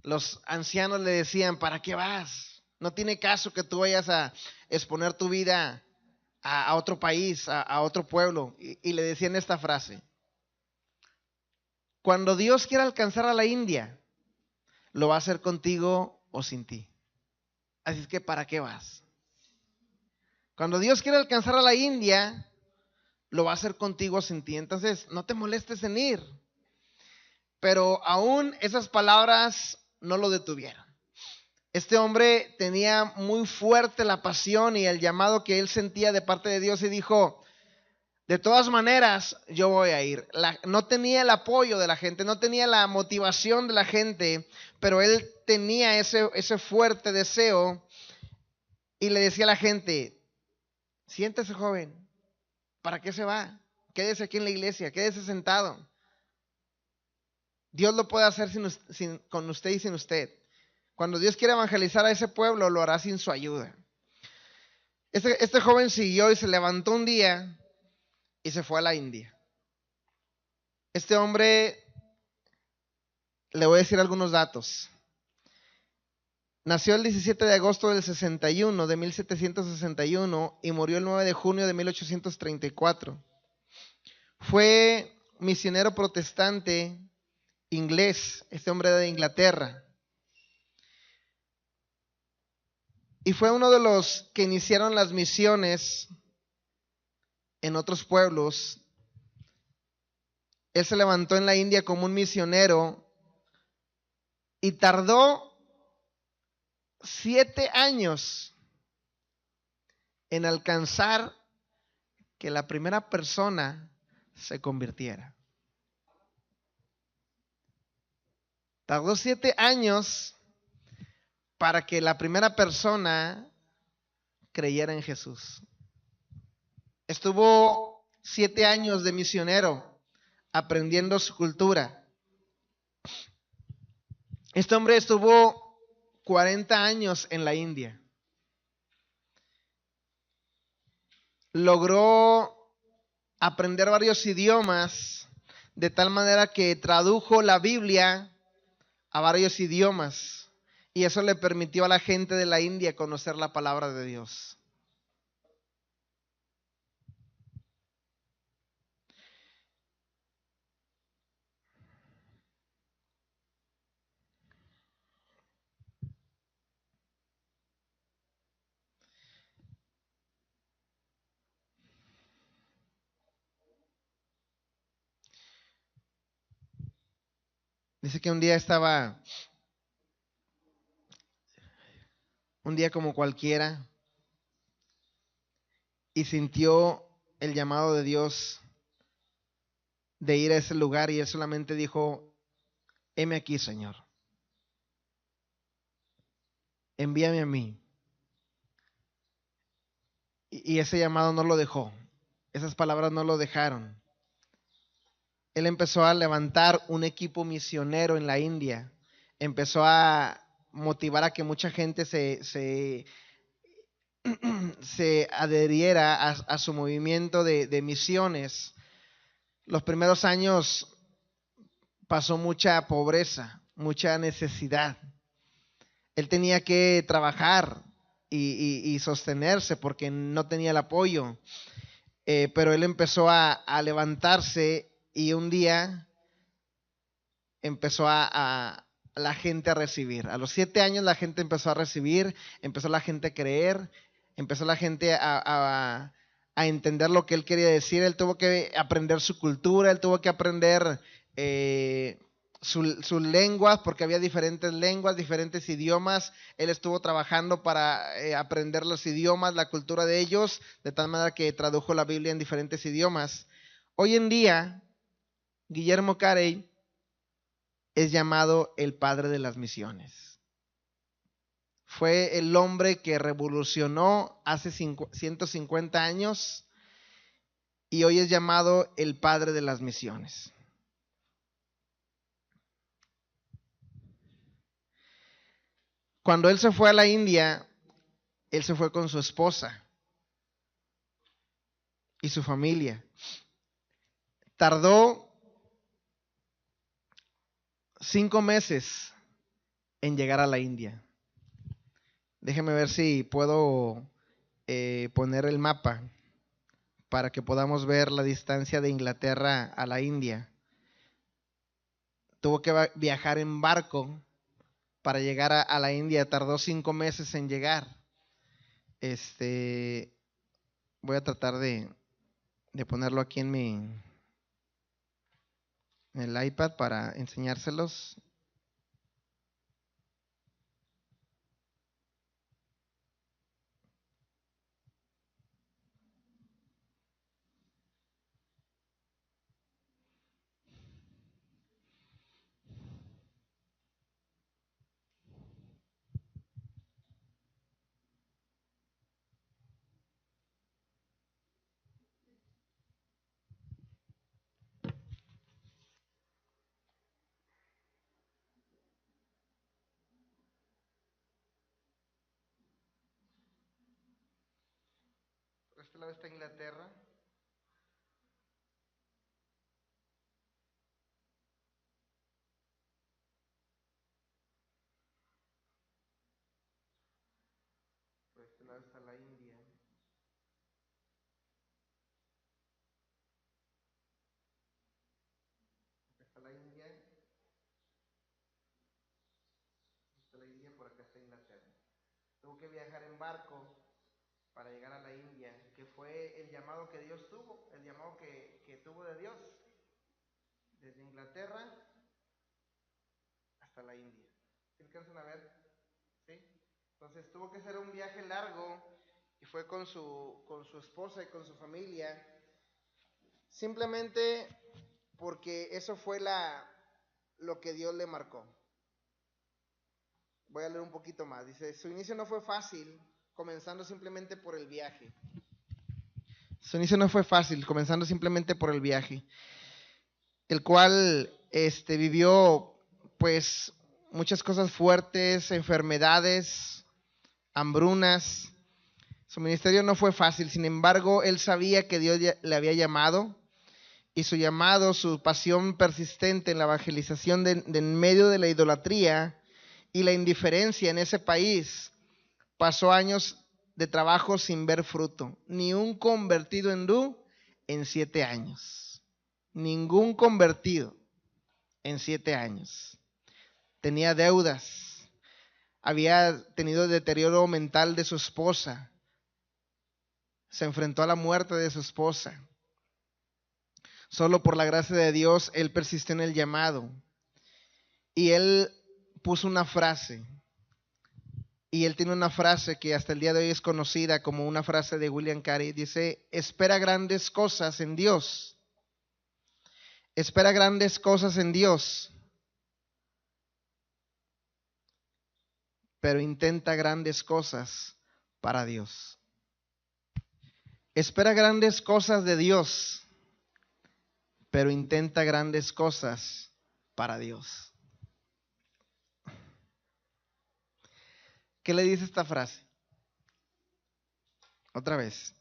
Los ancianos le decían: ¿para qué vas? No tiene caso que tú vayas a exponer tu vida a otro país, a otro pueblo. Y le decían esta frase: cuando Dios quiera alcanzar a la India, lo va a hacer contigo o sin ti. Así es que ¿para qué vas? Cuando Dios quiere alcanzar a la India, lo va a hacer contigo o sin ti. Entonces no te molestes en ir. Pero aún esas palabras no lo detuvieron. Este hombre tenía muy fuerte la pasión y el llamado que él sentía de parte de Dios, y dijo: de todas maneras yo voy a ir. No tenía el apoyo de la gente, no tenía la motivación de la gente, pero él tenía ese fuerte deseo y le decía a la gente, siéntese joven, ¿para qué se va? Quédese aquí en la iglesia, quédese sentado. Dios lo puede hacer con usted y sin usted. Cuando Dios quiere evangelizar a ese pueblo, lo hará sin su ayuda. Este joven siguió y se levantó un día y se fue a la India. Este hombre, le voy a decir algunos datos. Nació el 17 de agosto del 61, de 1761, y murió el 9 de junio de 1834. Fue misionero protestante inglés, este hombre de Inglaterra. Y fue uno de los que iniciaron las misiones en otros pueblos. Él se levantó en la India como un misionero y tardó 7 años en alcanzar que la primera persona se convirtiera. Tardó 7 años para que la primera persona creyera en Jesús. Estuvo 7 años de misionero aprendiendo su cultura. Este hombre estuvo 40 años en la India. Logró aprender varios idiomas de tal manera que tradujo la Biblia a varios idiomas. Y eso le permitió a la gente de la India conocer la palabra de Dios. Dice que un día como cualquiera, y sintió el llamado de Dios de ir a ese lugar, y él solamente dijo, heme aquí, Señor, envíame a mí. Y ese llamado no lo dejó, esas palabras no lo dejaron. Él empezó a levantar un equipo misionero en la India, empezó a motivar a que mucha gente se adheriera a su movimiento de misiones. Los primeros años pasó mucha pobreza, mucha necesidad. Él tenía que trabajar y sostenerse porque no tenía el apoyo. Pero él empezó a levantarse y un día empezó a la gente a recibir. A los 7 años la gente empezó a recibir, empezó la gente a creer, empezó la gente a entender lo que él quería decir. Él tuvo que aprender su cultura, él tuvo que aprender sus lenguas, porque había diferentes lenguas, diferentes idiomas. Él estuvo trabajando para aprender los idiomas, la cultura de ellos, de tal manera que tradujo la Biblia en diferentes idiomas. Hoy en día, Guillermo Carey es llamado el padre de las misiones. Fue el hombre que revolucionó hace 150 años y hoy es llamado el padre de las misiones. Cuando él se fue a la India, él se fue con su esposa y su familia. Tardó 5 meses en llegar a la India. Déjeme ver si puedo poner el mapa para que podamos ver la distancia de Inglaterra a la India. Tuvo que viajar en barco para llegar a la India. Tardó 5 meses en llegar. Voy a tratar de ponerlo aquí en el iPad para enseñárselos. lado está Inglaterra. Por este lado está la India. Acá está la India. Está la India, por acá está Inglaterra. Tuvo que viajar en barco para llegar a la India, que fue el llamado que Dios tuvo, el llamado que tuvo de Dios, desde Inglaterra hasta la India. ¿Sí alcanzan a ver? ¿Sí? Entonces tuvo que ser un viaje largo y fue con su esposa y con su familia, simplemente porque eso fue lo que Dios le marcó. Voy a leer un poquito más. Dice, su inicio no fue fácil, comenzando simplemente por el viaje. Su inicio no fue fácil, comenzando simplemente por el viaje, el cual vivió pues muchas cosas fuertes, enfermedades, hambrunas. Su ministerio no fue fácil, sin embargo, él sabía que Dios le había llamado, y su llamado, su pasión persistente en la evangelización de en medio de la idolatría y la indiferencia en ese país, pasó años de trabajo sin ver fruto. Ni un convertido hindú en 7 años. Ningún convertido en 7 años. Tenía deudas. Había tenido deterioro mental de su esposa. Se enfrentó a la muerte de su esposa. Solo por la gracia de Dios, él persistió en el llamado. Y él puso una frase. Y él tiene una frase que hasta el día de hoy es conocida como una frase de William Carey. Dice, espera grandes cosas en Dios. Espera grandes cosas en Dios. Pero intenta grandes cosas para Dios. Espera grandes cosas de Dios, pero intenta grandes cosas para Dios. ¿Qué le dice esta frase? Otra vez.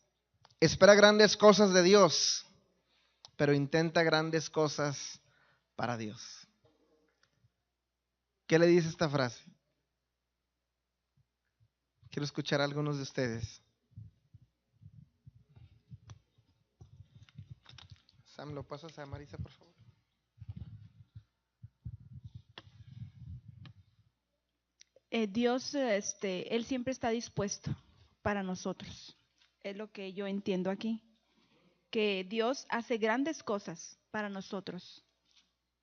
Espera grandes cosas de Dios, pero intenta grandes cosas para Dios. ¿Qué le dice esta frase? Quiero escuchar a algunos de ustedes. Sam, ¿lo pasas a Marisa, por favor? Dios, Él siempre está dispuesto para nosotros. Es lo que yo entiendo aquí. Que Dios hace grandes cosas para nosotros.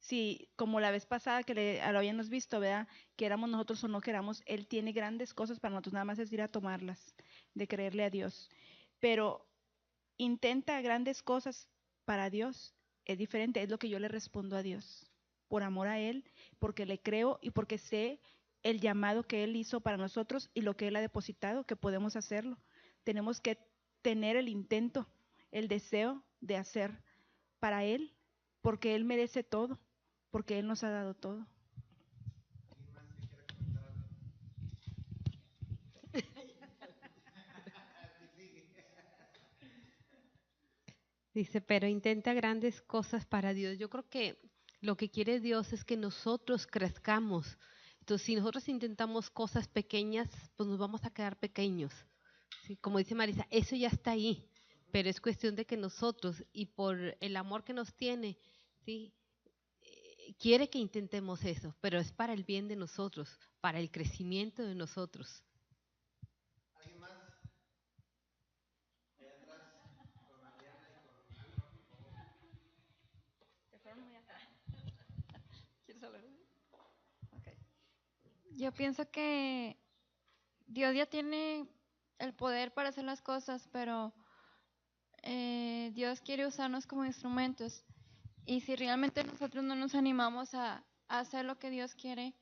Sí, como la vez pasada que lo habíamos visto, ¿verdad? Queramos nosotros o no queramos, Él tiene grandes cosas para nosotros, nada más es ir a tomarlas, de creerle a Dios. Pero intenta grandes cosas para Dios, es diferente, es lo que yo le respondo a Dios, por amor a Él, porque le creo y porque sé el llamado que Él hizo para nosotros y lo que Él ha depositado, que podemos hacerlo. Tenemos que tener el intento, el deseo de hacer para Él, porque Él merece todo, porque Él nos ha dado todo. Dice, pero intenta grandes cosas para Dios. Yo creo que lo que quiere Dios es que nosotros crezcamos. Entonces, si nosotros intentamos cosas pequeñas, pues nos vamos a quedar pequeños. ¿Sí? Como dice Marisa, eso ya está ahí, pero es cuestión de que nosotros, y por el amor que nos tiene, ¿sí? Quiere que intentemos eso, pero es para el bien de nosotros, para el crecimiento de nosotros. ¿Alguien más? Allá atrás, con Mariana y con Alma, por favor. Te fueron muy atrás. ¿Quieres hablar? Okay. Yo pienso que Dios ya tiene el poder para hacer las cosas, pero Dios quiere usarnos como instrumentos. Y si realmente nosotros no nos animamos a hacer lo que Dios quiere,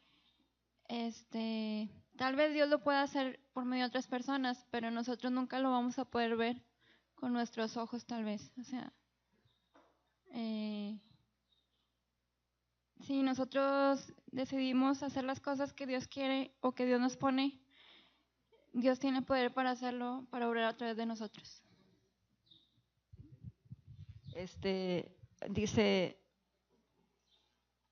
tal vez Dios lo pueda hacer por medio de otras personas, pero nosotros nunca lo vamos a poder ver con nuestros ojos, tal vez. O sea, si nosotros decidimos hacer las cosas que Dios quiere o que Dios nos pone, Dios tiene poder para hacerlo, para obrar a través de nosotros. Dice,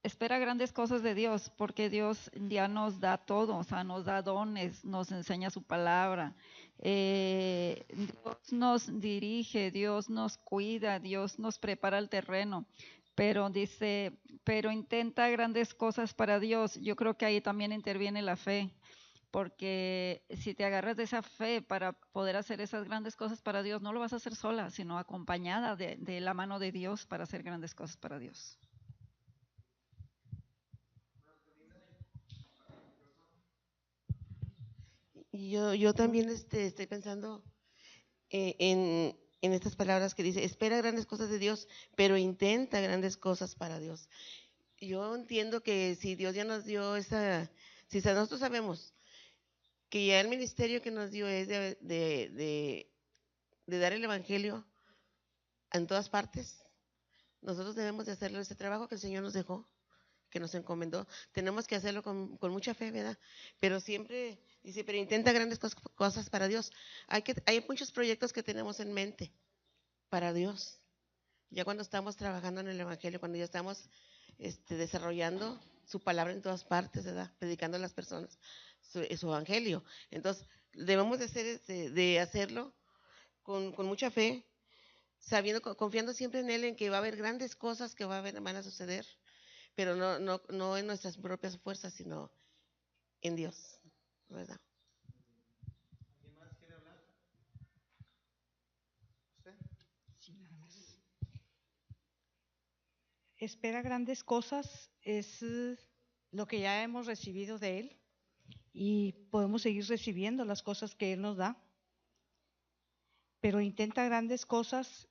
espera grandes cosas de Dios, porque Dios ya nos da todo, o sea, nos da dones, nos enseña su palabra. Dios nos dirige, Dios nos cuida, Dios nos prepara el terreno. Pero dice, pero intenta grandes cosas para Dios. Yo creo que ahí también interviene la fe, porque si te agarras de esa fe para poder hacer esas grandes cosas para Dios, no lo vas a hacer sola, sino acompañada de la mano de Dios para hacer grandes cosas para Dios. Yo también estoy pensando en estas palabras que dice, espera grandes cosas de Dios, pero intenta grandes cosas para Dios. Yo entiendo que si Dios ya nos dio si nosotros sabemos que ya el ministerio que nos dio es de dar el evangelio en todas partes, nosotros debemos de hacerlo, ese trabajo que el Señor nos dejó, que nos encomendó, tenemos que hacerlo con mucha fe, ¿verdad? Pero siempre dice, pero intenta grandes cosas para Dios. Hay muchos proyectos que tenemos en mente para Dios. Ya cuando estamos trabajando en el evangelio, cuando ya estamos desarrollando su palabra en todas partes, ¿verdad? Predicando a las personas su evangelio. Entonces, debemos de hacerlo con mucha fe, sabiendo, confiando siempre en Él, en que va a haber grandes cosas que van a suceder, pero no en nuestras propias fuerzas, sino en Dios, ¿verdad? ¿Alguien más quiere hablar? ¿Usted? Sí, nada más. Espera grandes cosas es lo que ya hemos recibido de Él y podemos seguir recibiendo las cosas que Él nos da. Pero intenta grandes cosas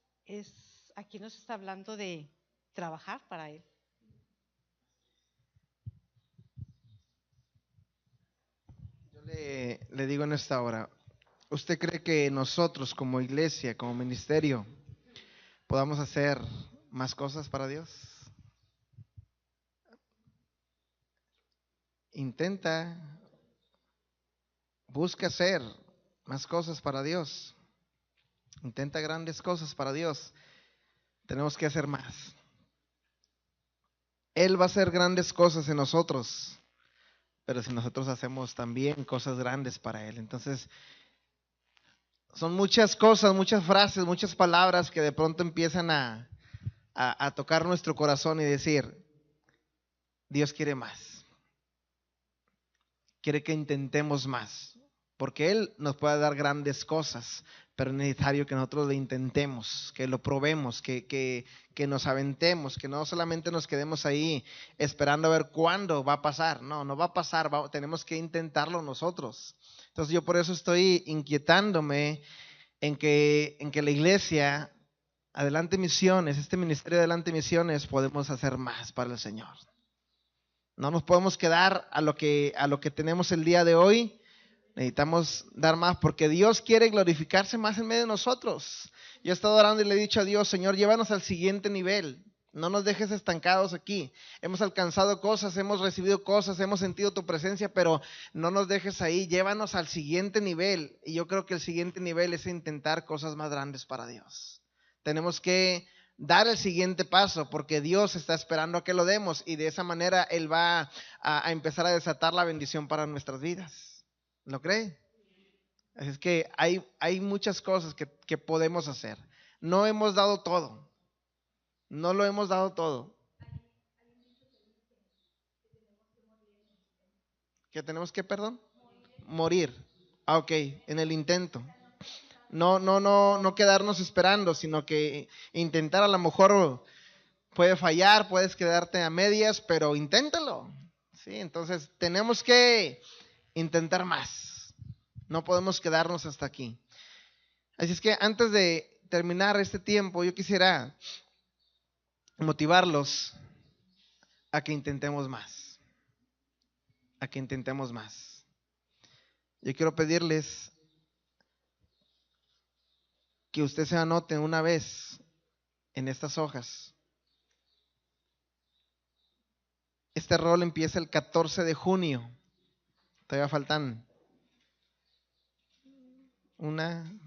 aquí nos está hablando de trabajar para Él. Yo le digo en esta hora, ¿usted cree que nosotros como iglesia, como ministerio, podamos hacer más cosas para Dios? Intenta, busca hacer más cosas para Dios. Intenta grandes cosas para Dios. Tenemos que hacer más. Él va a hacer grandes cosas en nosotros, pero si nosotros hacemos también cosas grandes para Él. Entonces, son muchas cosas, muchas frases, muchas palabras que de pronto empiezan a tocar nuestro corazón y decir, Dios quiere más. Quiere que intentemos más, porque Él nos puede dar grandes cosas, pero es necesario que nosotros lo intentemos, que lo probemos, que nos aventemos, que no solamente nos quedemos ahí esperando a ver cuándo va a pasar. No va a pasar, tenemos que intentarlo nosotros. Entonces yo por eso estoy inquietándome en que la iglesia, Adelante Misiones, este ministerio de Adelante Misiones, podemos hacer más para el Señor. No nos podemos quedar a lo que tenemos el día de hoy. Necesitamos dar más porque Dios quiere glorificarse más en medio de nosotros. Yo he estado orando y le he dicho a Dios, Señor, llévanos al siguiente nivel. No nos dejes estancados aquí. Hemos alcanzado cosas, hemos recibido cosas, hemos sentido tu presencia, pero no nos dejes ahí. Llévanos al siguiente nivel. Y yo creo que el siguiente nivel es intentar cosas más grandes para Dios. Tenemos que dar el siguiente paso porque Dios está esperando a que lo demos y de esa manera Él va a empezar a desatar la bendición para nuestras vidas. ¿Lo cree? Así es que hay muchas cosas que podemos hacer. No hemos dado todo. No lo hemos dado todo. ¿Qué tenemos que, perdón? Morir. Ok, en el intento. No quedarnos esperando, sino que intentar. A lo mejor puede fallar, puedes quedarte a medias, pero inténtalo. ¿Sí? Entonces tenemos que intentar más. No podemos quedarnos hasta aquí. Así es que antes de terminar este tiempo, yo quisiera motivarlos a que intentemos más. A que intentemos más. Yo quiero pedirles que usted se anote una vez en estas hojas. Este rol empieza el 14 de junio. Todavía faltan 1,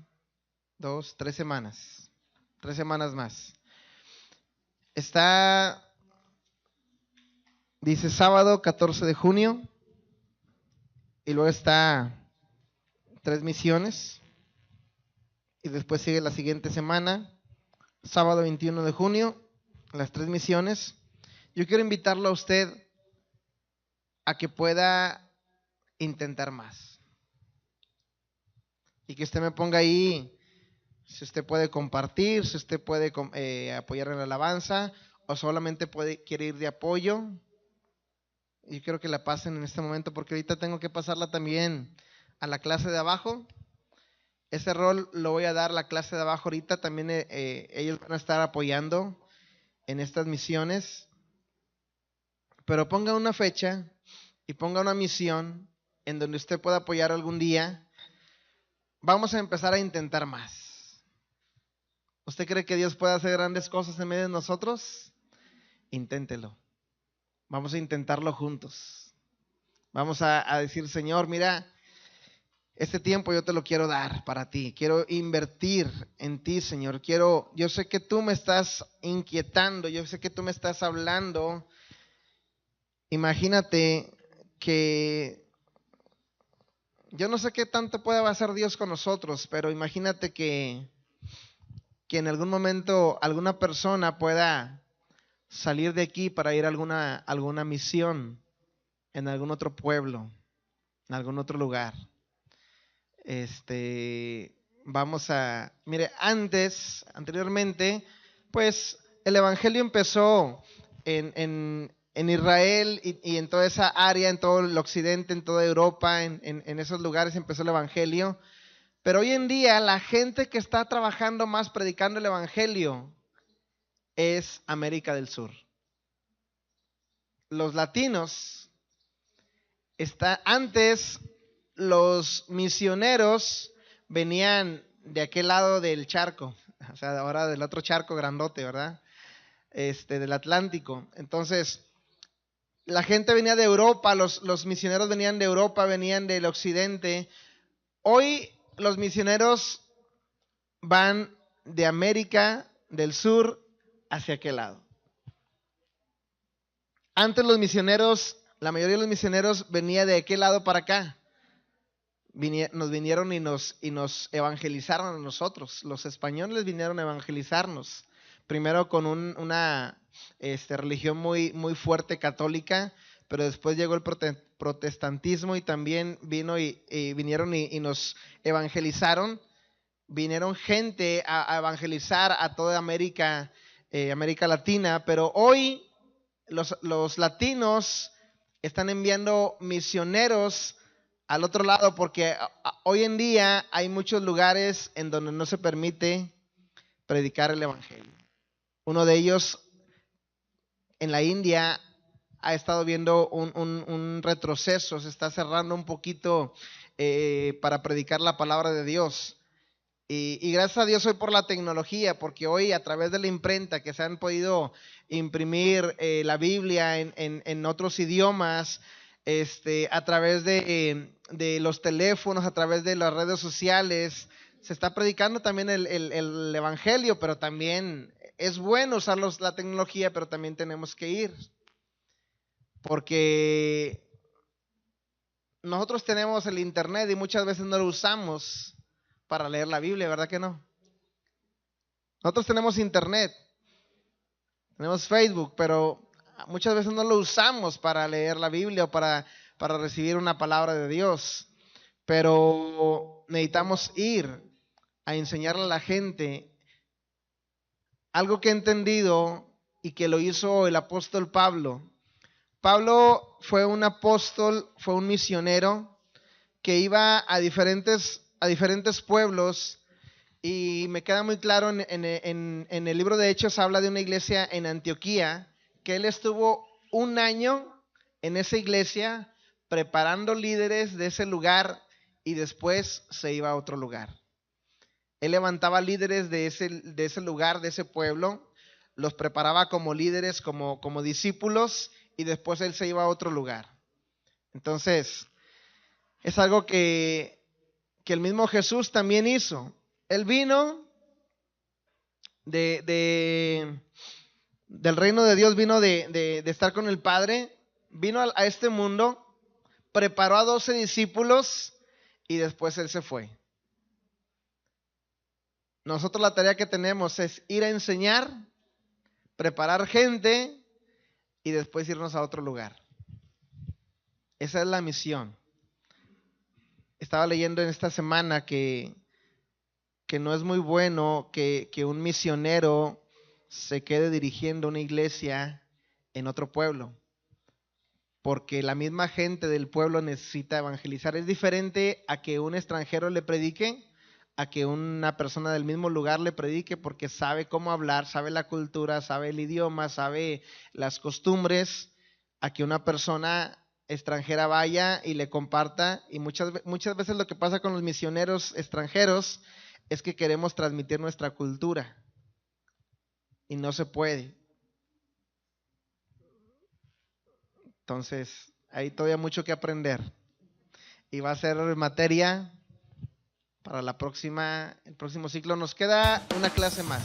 2, 3 semanas. 3 semanas más. dice sábado 14 de junio, y luego está 3 misiones, y después sigue la siguiente semana, sábado 21 de junio, las 3 misiones. Yo quiero invitarlo a usted a que pueda intentar más. Y que usted me ponga ahí, si usted puede compartir, si usted puede apoyar en la alabanza, o solamente quiere ir de apoyo. Y quiero que la pasen en este momento, porque ahorita tengo que pasarla también a la clase de abajo. Ese rol lo voy a dar a la clase de abajo ahorita. También ellos van a estar apoyando en estas misiones. Pero ponga una fecha y ponga una misión en donde usted pueda apoyar algún día. Vamos a empezar a intentar más. ¿Usted cree que Dios puede hacer grandes cosas en medio de nosotros? Inténtelo. Vamos a intentarlo juntos. Vamos a decir, Señor, mira, este tiempo yo te lo quiero dar para ti. Quiero invertir en ti, Señor. Yo sé que tú me estás inquietando. Yo sé que tú me estás hablando. Imagínate que yo no sé qué tanto puede hacer Dios con nosotros, pero imagínate que en algún momento alguna persona pueda salir de aquí para ir a alguna misión en algún otro pueblo, en algún otro lugar. Mire, anteriormente, pues el evangelio empezó en Israel y en toda esa área, en todo el occidente, en toda Europa, en esos lugares empezó el evangelio. Pero hoy en día la gente que está trabajando más predicando el evangelio es América del Sur. Los latinos, antes los misioneros venían de aquel lado del charco, o sea, ahora del otro charco grandote, ¿verdad? Del Atlántico. Entonces, la gente venía de Europa, los misioneros venían de Europa, venían del occidente. Hoy los misioneros van de América del Sur hacia aquel lado. Antes los misioneros, la mayoría de los misioneros venía de aquel lado para acá. Nos vinieron y nos evangelizaron a nosotros. Los españoles vinieron a evangelizarnos. Primero con una religión muy, muy fuerte católica, pero después llegó el protestantismo y también vinieron y nos evangelizaron. Vinieron gente a evangelizar a toda América Latina, pero hoy los latinos están enviando misioneros al otro lado, porque hoy en día hay muchos lugares en donde no se permite predicar el evangelio. Uno de ellos, en la India, ha estado viendo un retroceso, se está cerrando un poquito para predicar la palabra de Dios. Y gracias a Dios hoy por la tecnología, porque hoy a través de la imprenta que se han podido imprimir la Biblia en otros idiomas, a través de los teléfonos, a través de las redes sociales, se está predicando también el evangelio, pero también es bueno usar la tecnología, pero también tenemos que ir. Porque nosotros tenemos el internet y muchas veces no lo usamos para leer la Biblia, ¿verdad que no? Nosotros tenemos internet, tenemos Facebook, pero muchas veces no lo usamos para leer la Biblia o para recibir una palabra de Dios. Pero necesitamos ir a enseñarle a la gente algo que he entendido y que lo hizo el apóstol Pablo. Pablo fue un apóstol, fue un misionero que iba a diferentes pueblos, y me queda muy claro en el libro de Hechos habla de una iglesia en Antioquía, que él estuvo 1 año en esa iglesia preparando líderes de ese lugar y después se iba a otro lugar. Él levantaba líderes de ese lugar, de ese pueblo, los preparaba como líderes, como discípulos, y después él se iba a otro lugar. Entonces, es algo que el mismo Jesús también hizo. Él vino de del reino de Dios, vino de estar con el Padre, vino a este mundo, preparó a 12 discípulos y después Él se fue. Nosotros la tarea que tenemos es ir a enseñar, preparar gente y después irnos a otro lugar. Esa es la misión. Estaba leyendo en esta semana que no es muy bueno que un misionero se quede dirigiendo una iglesia en otro pueblo, porque la misma gente del pueblo necesita evangelizar. Es diferente a que un extranjero le predique, a que una persona del mismo lugar le predique, porque sabe cómo hablar, sabe la cultura, sabe el idioma, sabe las costumbres, a que una persona extranjera vaya y le comparta. Y muchas veces lo que pasa con los misioneros extranjeros es que queremos transmitir nuestra cultura y no se puede. Entonces, hay todavía mucho que aprender y va a ser materia para el próximo ciclo. Nos queda una clase más.